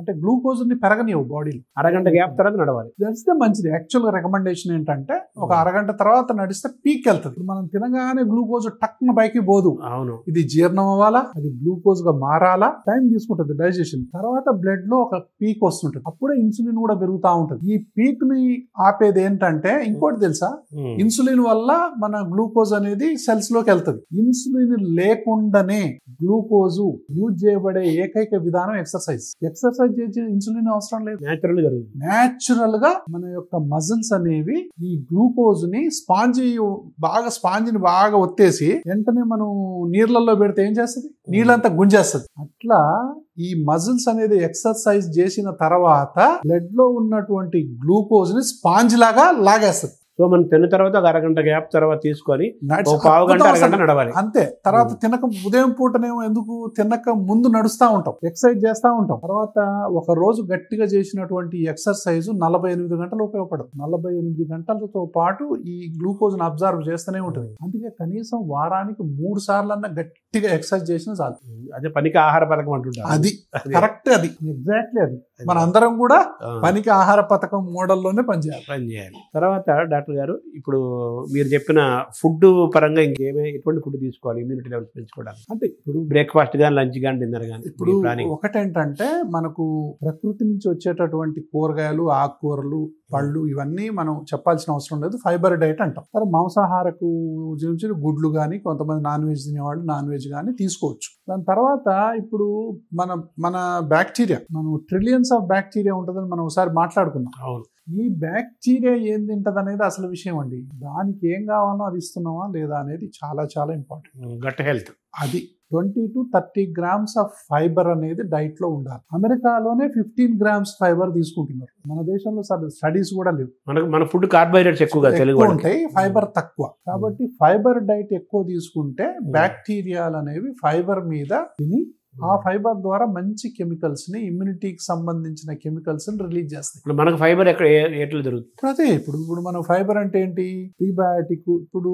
అంటే గ్లూకోజ్ ని పెరగనివ్వు బాడీలో. అరగంట గ్యాప్ తర్వాత నడవాలి, తెలిస్తే మంచిది. యాక్చువల్ గా రికమెండేషన్ ఏంటంటే ఒక అరగంట తర్వాత నడిస్తే పీక్ వెళ్తుంది. మనం తినగానే గ్లూకోజ్ టక్న పైకి పోదు. అవును, ఇది జీర్ణం అవ్వాలా, అది గ్లూకోజ్ గా మారాలా, టైం తీసుకుంటుంది డైజెషన్. తర్వాత బ్లడ్ లో ఒక పీక్ వస్తుంటది, అప్పుడే ఇన్సులిన్ కూడా పెరుగుతా ఉంటది. ఈ పీక్ ని ఆపేది ఏంటంటే ఇంకోటి తెలుసా, ఇన్సులిన్ వల్ల మన గ్లూకోజ్ అనేది సెల్స్ లోకి వెళ్తుంది. ఇన్సులిన్ లేకుండానే గ్లూకోజ్ యూజ్ చేయబడే ఏకైక విధానం ఎక్సర్సైజ్. ఎక్సర్సైజ్ చేసే ఇన్సులిన్ అవసరం లేదు, నేచురల్ గా మన యొక్క మజిల్స్ అనేవి ఈ గ్లూకోజ్ ని స్పాంజిని బాగా ఒత్తేసి వెంటనే మనం నీళ్ళల్లో పెడితే ఏం చేస్తుంది, నీళ్ళంతా గుంజేస్తుంది. అట్లా ఈ మజిల్స్ అనేది ఎక్సర్సైజ్ చేసిన తర్వాత బ్లడ్ లో ఉన్నటువంటి గ్లూకోజ్ ని స్పాంజ్ లాగా లాగేస్తుంది. సో మనం తిన్న తర్వాత ఒక అరగంట గ్యాప్ తర్వాత తీసుకొని పావు గంట అరగంట నడవాలి అంతే. తర్వాత తినక ఉదయం పూటనేమో ఎందుకు తినక ముందు నడుస్తూ ఉంటాం, ఎక్సర్సైజ్ చేస్తూ ఉంటాం. తర్వాత ఒక రోజు గట్టిగా చేసినటువంటి ఎక్సర్సైజ్ 48 గంటలు ఉపయోగపడదు. 48 గంటలతో పాటు ఈ గ్లూకోజ్ ని అబ్జర్వ్ చేస్తూనే ఉంటుంది. అందుకే కనీసం వారానికి 3 సార్లన్నా గట్టిగా ఎక్సర్సైజ్ చేసినా చాలు. అదే పనికి ఆహార పథకం అంటుంటారు. అది కరెక్ట్, అది ఎగ్జాక్ట్లీ అది. మన అందరం కూడా పనికి ఆహార పథకం మోడల్లోనే పనిచేయాలి. తర్వాత డాక్టర్ గారు, ఇప్పుడు మీరు చెప్పిన ఫుడ్ పరంగా ఎటువంటి ఫుడ్ తీసుకోవాలి ఇమ్యూనిటీ లెవెల్స్ పెంచుకోవడానికి? అంటే ఇప్పుడు బ్రేక్ఫాస్ట్ కానీ, లంచ్ కానీ, డిన్నర్ కానీ. ఇప్పుడు ఒకటేంటంటే మనకు ప్రకృతి నుంచి వచ్చేటటువంటి కూరగాయలు, ఆకుకూరలు, పళ్ళు ఇవన్నీ మనం చెప్పాల్సిన అవసరం లేదు. ఫైబర్ డైట్ అంటాం. సరే, మాంసాహారకు నుంచి గుడ్లు కానీ, కొంతమంది నాన్ వెజ్ తినేవాళ్ళు నాన్ వెజ్ కానీ తీసుకోవచ్చు. దాని తర్వాత ఇప్పుడు మన బ్యాక్టీరియా, మనం ట్రిలియన్స్ ఆఫ్ బ్యాక్టీరియా ఉంటుందని మనం ఒకసారి మాట్లాడుకున్నాం. అవును. ఈ బ్యాక్టీరియా ఏం తింటది అనేది అసలు విషయం అండి. దానికి ఏం కావాలో అది ఇస్తున్నావా లేదా అనేది చాలా చాలా ఇంపార్టెంట్. గట్ హెల్త్ అది 20 to 30 grams ఆఫ్ ఫైబర్ అనేది డైట్ లో ఉండాలి. అమెరికాలోనే 15 grams ఫైబర్ తీసుకుంటున్నారు. మన దేశంలో స్టడీస్ కూడా లేవు. మన ఫుడ్ కార్బోహైడ్రేట్స్ ఎక్కువ ఉంటాయి, ఫైబర్ తక్కువ. కాబట్టి ఫైబర్ డైట్ ఎక్కువ తీసుకుంటే బ్యాక్టీరియాలు అనేవి ఫైబర్ మీద తిని ఆ ఫైబర్ ద్వారా మంచి కెమికల్స్ ని, ఇమ్యూనిటీకి సంబంధించిన కెమికల్స్ ని రిలీజ్ చేస్తాయి. మనకు ఫైబర్ ఎట్లా దొరుకుతుంది? అదే ఇప్పుడు మన ఫైబర్ అంటే ఏంటి, ప్రీబయాటిక్. ఇప్పుడు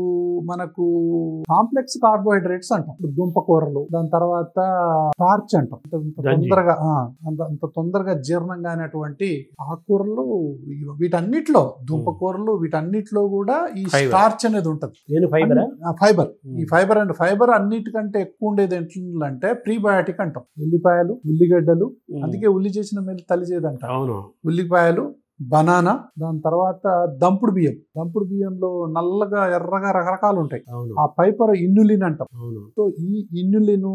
మనకు కాంప్లెక్స్ కార్బోహైడ్రేట్స్ అంటాం. ఇప్పుడు దుంపకూరలు, దాని తర్వాత స్టార్చ్ అంటాం. అంత తొందరగా జీర్ణం కానటువంటి ఆకుకూరలు, వీటన్నిటిలో దుంపకూరలు, వీటన్నిటిలో కూడా ఈ స్టార్చ్ అనేది ఉంటది. ఫైబర్. ఈ ఫైబర్ అన్నిటికంటే ఎక్కువ ఉండేది ఏంటంటే ప్రీబయాటిక్ అంటాం. ఉల్లిపాయలు, ఉల్లిగడ్డలు, అందుకే ఉల్లి చేసిన మేలు తల్లి చేయదంట. ఉల్లిపాయలు, బనానా, దాని తర్వాత దంపుడు బియ్యంలో నల్లగా ఎర్రగా రకరకాలు ఉంటాయి. ఆ ఫైబర్ ఇన్యులిన్ అంటాం. సో ఈ ఇన్యులిన్,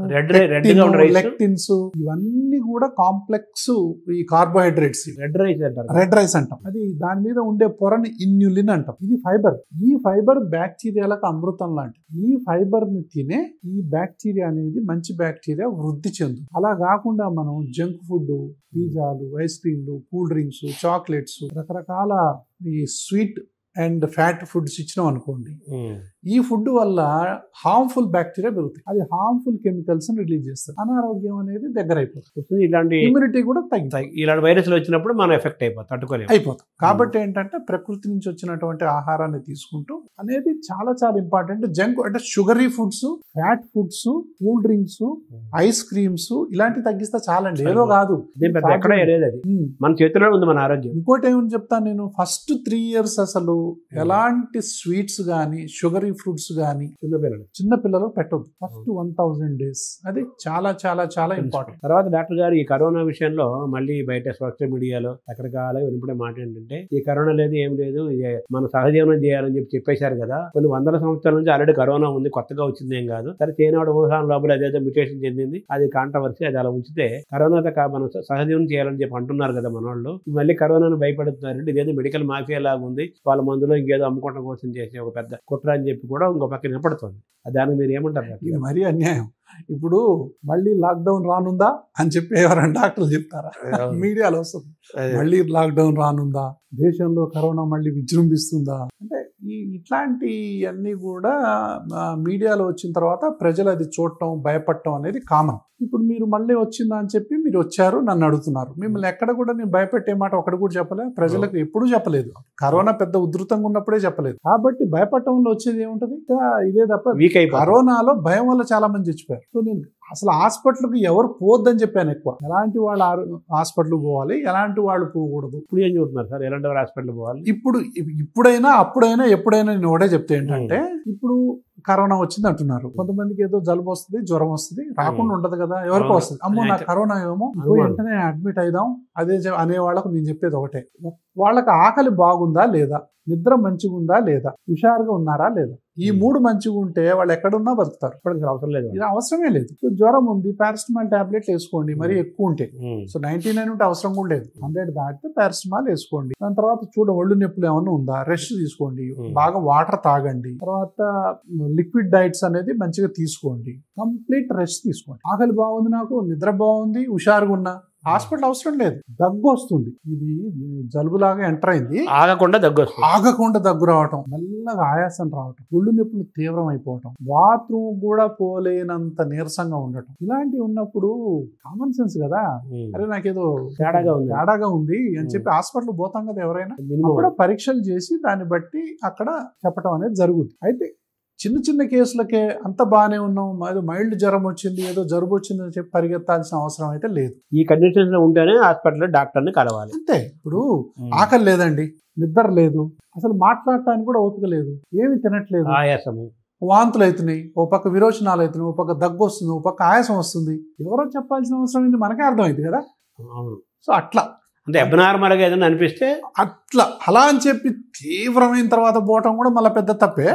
లెక్టిన్స్ ఇవన్నీ కూడా కాంప్లెక్స్ ఈ కార్బోహైడ్రేట్స్. రెడ్ రైస్ అంటాం. అది దాని మీద ఉండే పొరని ఇన్యులిన్ అంటాం. ఇది ఫైబర్. ఈ ఫైబర్ బ్యాక్టీరియాలకు అమృతం లాంటిది. ఈ ఫైబర్ ని తినే ఈ బ్యాక్టీరియా అనేది మంచి బ్యాక్టీరియా వృద్ధి చెందు. అలా కాకుండా మనం జంక్ ఫుడ్, పిజ్జాలు, ఐస్ క్రీమ్లు, కూల్ డ్రింక్స్, చాక్లెట్స్, రకరకాల ఈ స్వీట్ అండ్ ఫ్యాట్ ఫుడ్స్ ఇచ్చినాం అనుకోండి, ఈ ఫుడ్ వల్ల హార్మ్ఫుల్ బ్యాక్టీరియా పెరుగుతాయి. అది హార్మ్ఫుల్ కెమికల్స్ రిలీజ్ చేస్తుంది. అనారోగ్యం అనేది దగ్గర అయిపోతుంది. ఇలాంటి ఇమ్యూనిటీ కూడా తగ్గుతాయి. ఇలాంటి వైరస్లు వచ్చినప్పుడు మనం ఎఫెక్ట్ అయిపోతాం. కాబట్టి ఏంటంటే ప్రకృతి నుంచి వచ్చినటువంటి ఆహారాన్ని తీసుకుంటూ అనేది చాలా చాలా ఇంపార్టెంట్. జంక్ అంటే sugary foods, fat foods, cool drinks, ice creams ఇలాంటివి తగ్గిస్తే చాలండి. ఏదో కాదు, మన చేతిలో ఉంది మన ఆరోగ్యం. ఇంకోటి ఏమని చెప్తాను నేను, ఫస్ట్ 3 years అసలు ఎలాంటి స్వీట్స్ గానీ, షుగరీ ఫుడ్స్ కానీ చిన్నపిల్లలు చిన్న పిల్లలకు పెట్టొద్దు ఫస్ట్ 1000 days. అది చాలా చాలా చాలా ఇంపార్టెంట్. తర్వాత డాక్టర్ గారు ఈ కరోనా విషయంలో మళ్ళీ బయట సోషల్ మీడియాలో రకరకాల వినపడే మాట ఏంటంటే ఈ కరోనా లేదు ఏం లేదు ఇది మన సహజీవనం చేయాలని చెప్పేశారు కదా. కొన్ని వందల సంవత్సరాల నుంచి ఆల్రెడీ కరోనా ఉంది, కొత్తగా వచ్చింది ఏం కాదు. సరే చైనాడు వుహాన్ లోపల అదేదో మ్యుటేషన్ చెందింది, అది కాంట్రవర్సీ, అది అలా ఉంచితే కరోనాతో మనం సహజీవనం చేయాలని చెప్పి అంటున్నారు కదా మన వాళ్ళు. మళ్ళీ కరోనాను భయపడుతున్నారంటే ఇదేదో మెడికల్ మాఫియా లాగా ఉంది, వాళ్ళ మందులో ఇంకేదో అమ్ముకోవడం కోసం చేసే ఒక పెద్ద కుట్ర అని చెప్పి కూడా ఇంకో పక్కన వినపడుతుంది. దానికి మీరు ఏమంటారు? ఇది మరీ అన్యాయం. ఇప్పుడు మళ్ళీ లాక్డౌన్ రానుందా అని చెప్పి ఎవరైనా డాక్టర్లు చెప్తారా? మీడియాలో వస్తుంది మళ్ళీ లాక్డౌన్ రానుందా, దేశంలో కరోనా మళ్ళీ విజృంభిస్తుందా అంటే ఇట్లాంటివన్నీ కూడా మీడియాలో వచ్చిన తర్వాత ప్రజలు అది చూడటం భయపడటం అనేది కామన్. ఇప్పుడు మీరు మళ్ళీ వచ్చిందా అని చెప్పి మీరు వచ్చారు నన్ను అడుగుతున్నారు. మిమ్మల్ని ఎక్కడ కూడా నేను భయపెట్టే మాట ఒకటి కూడా చెప్పలే, ప్రజలకు ఎప్పుడూ చెప్పలేదు. కరోనా పెద్ద ఉధృతంగా ఉన్నప్పుడే చెప్పలేదు. కాబట్టి భయపడటంలో వచ్చేది ఏముంటుంది? ఇదే తప్ప కరోనాలో భయం వల్ల చాలా మంది చచ్చిపోయారు. సో నేను అసలు హాస్పిటల్కి ఎవరు పోవద్దని చెప్పాను ఎక్కువ. ఎలాంటి వాళ్ళు హాస్పిటల్కి పోవాలి, ఎలాంటి వాళ్ళు పోకూడదు. ఇప్పుడు ఏం చూస్తున్నారు సార్, ఎలాంటి వాళ్ళు హాస్పిటల్ పోవాలి? ఇప్పుడైనా అప్పుడైనా ఎప్పుడైనా నేను ఒకటే చెప్తే ఏంటంటే, ఇప్పుడు కరోనా వచ్చింది అంటున్నారు, కొంతమందికి ఏదో జలుబు వస్తుంది, జ్వరం వస్తుంది, రాకుండా ఉండదు కదా, ఎవరికో వస్తుంది. అమ్మో నాకు కరోనా ఏమో వెంటనే అడ్మిట్ అయిదాం అదే అనే వాళ్ళకు నేను చెప్పేది ఒకటే, వాళ్ళకి ఆకలి బాగుందా లేదా, నిద్ర మంచిగా ఉందా లేదా, హుషారుగా ఉన్నారా లేదా, ఈ 3 మంచిగా ఉంటే వాళ్ళు ఎక్కడున్నా బతుకుతారు. అవసరం లేదు, ఇది అవసరమే లేదు. సో జ్వరం ఉంది, పారాసిటమాల్ టాబ్లెట్లు వేసుకోండి, మరి ఎక్కువ ఉంటే. సో 99 ఉంటే అవసరం కూడా లేదు, 100 దాటితే పారాసిటమాల్ వేసుకోండి. దాని తర్వాత ఒళ్ళు నొప్పులు ఏమన్నా ఉందా, రెస్ట్ తీసుకోండి, బాగా వాటర్ తాగండి, తర్వాత లిక్విడ్ డైట్స్ అనేది మంచిగా తీసుకోండి, కంప్లీట్ రెస్ట్ తీసుకోండి. ఆకలి బాగుంది, నాకు నిద్ర బాగుంది, హుషారుగా ఉన్నా, హాస్పిటల్ అవసరం లేదు. దగ్గు వస్తుంది, ఇది జలుబులాగా ఎంటర్ అయింది, ఆగకుండా దగ్గు రావటం, మెల్లగా ఆయాసం రావటం, ఒళ్ళు నొప్పులు తీవ్రం అయిపోవటం, బాత్రూమ్ కూడా పోలేనంత నీరసంగా ఉండటం, ఇలాంటివి ఉన్నప్పుడు కామన్ సెన్స్ కదా, అరే నాకేదో తేడాగా ఉంది అని చెప్పి హాస్పిటల్ పోతాం కదా ఎవరైనా. కూడా పరీక్షలు చేసి దాన్ని బట్టి అక్కడ చెప్పడం అనేది జరుగుతుంది. అయితే చిన్న చిన్న కేసులకే అంత బాగానే ఉన్నాం, ఏదో మైల్డ్ జ్వరం వచ్చింది, ఏదో జరుగు వచ్చింది అని చెప్పి పరిగెత్తాల్సిన అవసరం అయితే లేదు. ఈ కండిషన్స్ లో ఉంటేనే హాస్పిటల్లో డాక్టర్ని కలవాలి. అంతే. ఇప్పుడు ఆకలి లేదండి, నిద్ర లేదు, అసలు మాట్లాడటానికి కూడా ఓపిక లేదు, ఏమి తినట్లేదు, ఆయాసము, వాంతులు అవుతున్నాయి, ఓ పక్క విరోచనాలు అవుతున్నాయి, ఓ పక్క దగ్గు వస్తుంది, ఓ పక్క ఆయాసం వస్తుంది, ఎవరో చెప్పాల్సిన అవసరం ఏంటి, మనకే అర్థమైంది కదా. సో అట్లా అంటే అబ్నార్మల్గా ఏదైనా అనిపిస్తే అలా అని చెప్పి తీవ్రమైన తర్వాత పోవటం కూడా మళ్ళీ పెద్ద తప్పే.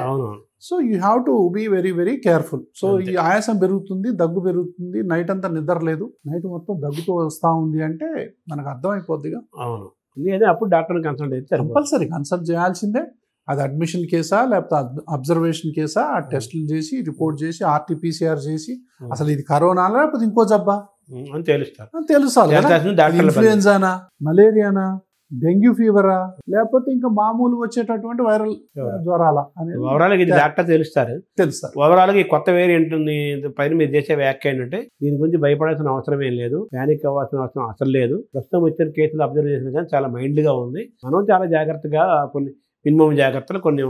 So you have to be very very careful. So ఈ ఆయాసం పెరుగుతుంది, దగ్గు పెరుగుతుంది, నైట్ అంతా నిద్ర లేదు, నైట్ మొత్తం దగ్గుతో వస్తూ ఉంది అంటే మనకు అర్థమైపోద్దిగా. అవును, అప్పుడు డాక్టర్ని కన్సల్ట్ అయితే కంపల్సరీ కన్సల్ట్ చేయాల్సిందే. అది అడ్మిషన్ కేసా లేకపోతే అబ్జర్వేషన్ కేసా, ఆ టెస్టులు చేసి రిపోర్ట్ చేసి RT-PCR చేసి అసలు ఇది కరోనా లేకపోతే ఇంకో జబ్బా అని తెలుసాలి. ఇన్ఫ్లుయెన్జానా, మలేరియానా, డెంగ్యూ ఫీవరా, లేకపోతే ఇంకా మామూలు వచ్చేటటువంటి వైరల్ జ్వరాలా అనేది డాక్టర్ తెలుస్తారు. ఓవరాల్ గా ఈ కొత్త వేరియంట్ పైన మీరు చేసే వ్యాఖ్య ఏంటంటే, దీని గురించి భయపడాల్సిన అవసరం ఏం లేదు, ప్యానిక్ అవ్వాల్సిన అవసరం అసలు లేదు. ప్రస్తుతం వచ్చిన కేసులు అబ్జర్వ్ చేసిన కానీ చాలా మైల్డ్ గా ఉంది. మనం చాలా జాగ్రత్తగా కొన్ని మినిమం జాగ్రత్తలు కొన్ని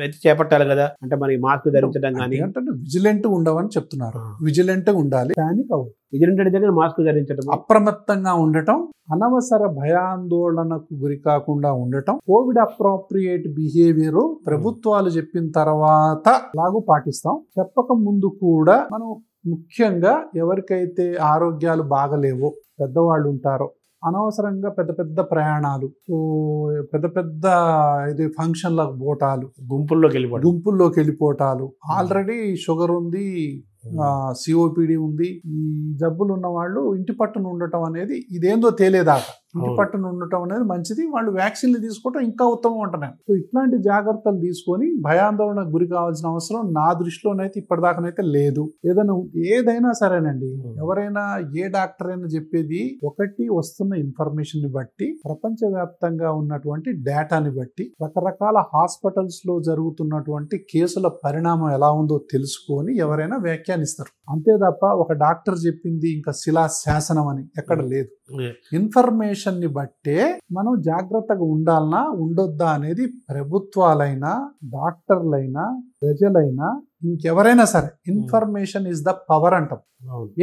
అయితే చేపట్టాలి కదా. అంటే మనకి మాస్క్ ధరించడం కానీ, విజిలెంట్ ఉండవని చెప్తున్నారు. విజిలెంట్ ఉండాలి, ప్యానిక్ అవ్వదు. విజిలెంట్ అంటే మాస్క్ ధరించడం, అప్రమత్తంగా ఉండటం, అనవసర భయాందోళనకు గురి కాకుండా ఉండటం, కోవిడ్ అప్రోప్రియేట్ బిహేవియర్ ప్రభుత్వాలు చెప్పిన తర్వాత లాగు పాటిస్తాం. చెప్పక ముందు కూడా మనం ముఖ్యంగా ఎవరికైతే ఆరోగ్యాలు బాగలేవో, పెద్దవాళ్ళు ఉంటారో, అనవసరంగా పెద్ద పెద్ద ప్రయాణాలు, పెద్ద పెద్ద ఇది ఫంక్షన్లకు పోటాలు, గుంపుల్లోకి వెళ్ళిపోటాలు, ఆల్రెడీ షుగర్ ఉంది, COPD ఉంది, ఈ జబ్బులు ఉన్న వాళ్ళు ఇంటి పట్టున ఉండటం అనేది ఇదేందో తేలేదాకా ఇంటి పట్టున ఉండటం అనేది మంచిది. వాళ్ళు వ్యాక్సిన్లు తీసుకోవటం ఇంకా ఉత్తమం అంటున్నాను. సో ఇట్లాంటి జాగ్రత్తలు తీసుకొని భయాందోళనకు గురి కావాల్సిన అవసరం నా దృష్టిలోనైతే ఇప్పటిదాకానైతే లేదు. ఏదైనా సరేనండి, ఎవరైనా ఏ డాక్టర్ అయినా చెప్పేది ఒకటి, వస్తున్న ఇన్ఫర్మేషన్ ని బట్టి, ప్రపంచవ్యాప్తంగా ఉన్నటువంటి డేటాని బట్టి, రకరకాల హాస్పిటల్స్ లో జరుగుతున్నటువంటి కేసుల పరిణామం ఎలా ఉందో తెలుసుకొని ఎవరైనా వ్యాఖ్యానిస్తారు. అంతే తప్ప ఒక డాక్టర్ చెప్పింది ఇంకా శిలా శాసనం అని ఎక్కడ లేదు. ఇన్ఫర్మేషన్ ని బట్టే మనం జాగ్రత్తగా ఉండాలనా ఉండొద్దా అనేది ప్రభుత్వాలైనా, డాక్టర్లైనా, ప్రజలైనా, ఇంకెవరైనా సరే, ఇన్ఫర్మేషన్ ఇస్ ద పవర్ అంటాం.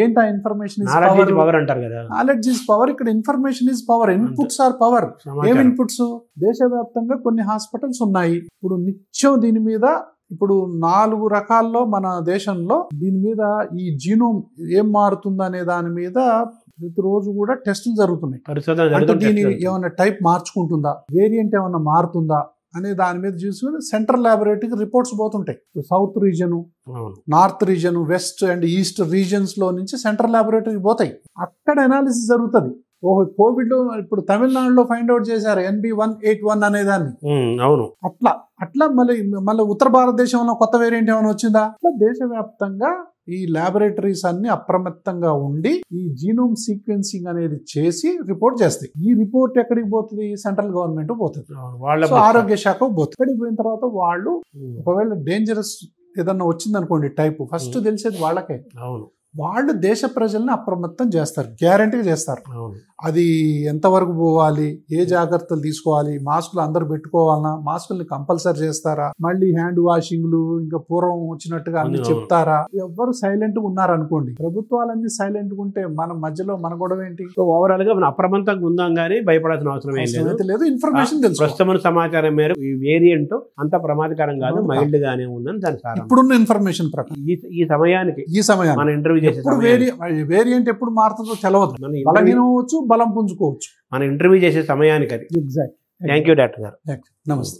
ఏంటా ఇన్ఫర్మేషన్ ఇస్ పవర్ అంటారు కదా. Knowledge is power. ఇక్కడ information is power. Inputs are power. ఏం ఇన్పుట్స్? దేశవ్యాప్తంగా కొన్ని హాస్పిటల్స్ ఉన్నాయి. ఇప్పుడు నిత్యం దీని మీద ఇప్పుడు 4 రకాల్లో మన దేశంలో దీని మీద ఈ జీనోమ్ ఏం మారుతుంది అనే దాని మీద ప్రతిరోజు కూడా టెస్టులు జరుగుతున్నాయి. అంటే దీని ఏమైనా టైప్ మార్చుకుంటుందా, వేరియంట్ ఏమైనా మారుతుందా అనే దాని మీద చూసుకుని సెంట్రల్ ల్యాబొరేటరీకి రిపోర్ట్స్ పోతుంటాయి. South region, north region, west and east regions లో నుంచి సెంట్రల్ ల్యాబొరేటరీకి పోతాయి. అక్కడ అనాలిసిస్ జరుగుతుంది. ఓహో, కోవిడ్ లో ఇప్పుడు తమిళనాడులో ఫైండ్ అవుట్ చేశారు NB181 అనేదాన్ని. అవును, అట్లా మళ్ళీ ఉత్తర భారతదేశంలో కొత్త వేరియంట్ ఏమైనా వచ్చిందా? అట్లా దేశవ్యాప్తంగా ఈ ల్యాబొరేటరీస్ అన్ని అప్రమత్తంగా ఉండి ఈ జీనోమ్ సీక్వెన్సింగ్ అనేది చేసి రిపోర్ట్ చేస్తాయి. ఈ రిపోర్ట్ ఎక్కడికి పోతుంది? సెంట్రల్ గవర్నమెంట్ పోతుంది, ఆరోగ్య శాఖ పోతుంది. ఇక్కడికి పోయిన తర్వాత వాళ్ళు ఒకవేళ డేంజరస్ ఏదన్నా వచ్చింది అనుకోండి టైప్, ఫస్ట్ తెలిసేది వాళ్ళకే. అవును, వాళ్ళు దేశ ప్రజల్ని అప్రమత్తం చేస్తారు, గ్యారంటీగా చేస్తారు. అది ఎంతవరకు పోవాలి, ఏ జాగ్రత్తలు తీసుకోవాలి, మాస్కులు అందరూ పెట్టుకోవాలన్నా, మాస్కుల్ని కంపల్సరీ చేస్తారా, మళ్ళీ హ్యాండ్ వాషింగ్లు ఇంకా పూర్వం వచ్చినట్టుగా అన్ని చెప్తారా? ఎవ్వరు సైలెంట్ గా ఉన్నారనుకోండి, ప్రభుత్వాలన్నీ సైలెంట్ గా ఉంటే మన మధ్యలో మన గొడవ ఏంటి? ఓవరాల్ గా మనం అప్రమత్తంగా ఉందాం కానీ భయపడాల్సిన అవసరం లేదు. ఇన్ఫర్మేషన్ తెలుసు. ప్రస్తుతం సమాచారం మేరకు ఈ వేరియంట్ అంత ప్రమాదకరం కాదు, మైల్డ్ గానే ఉందని దాని సారం. ఇప్పుడున్న ఇన్ఫర్మేషన్ ప్రకారం ఈ సమయానికి మన ఇంటర్వ్యూ వేరియంట్ ఎప్పుడు మారుతుందో తెలియదు. బలహీనం అవ్వచ్చు, బలం పుంజుకోవచ్చు. మనం ఇంటర్వ్యూ చేసే సమయానికి అది. ఎగ్జాక్ట్. థ్యాంక్ యూ డాక్టర్ గారు. నమస్తే.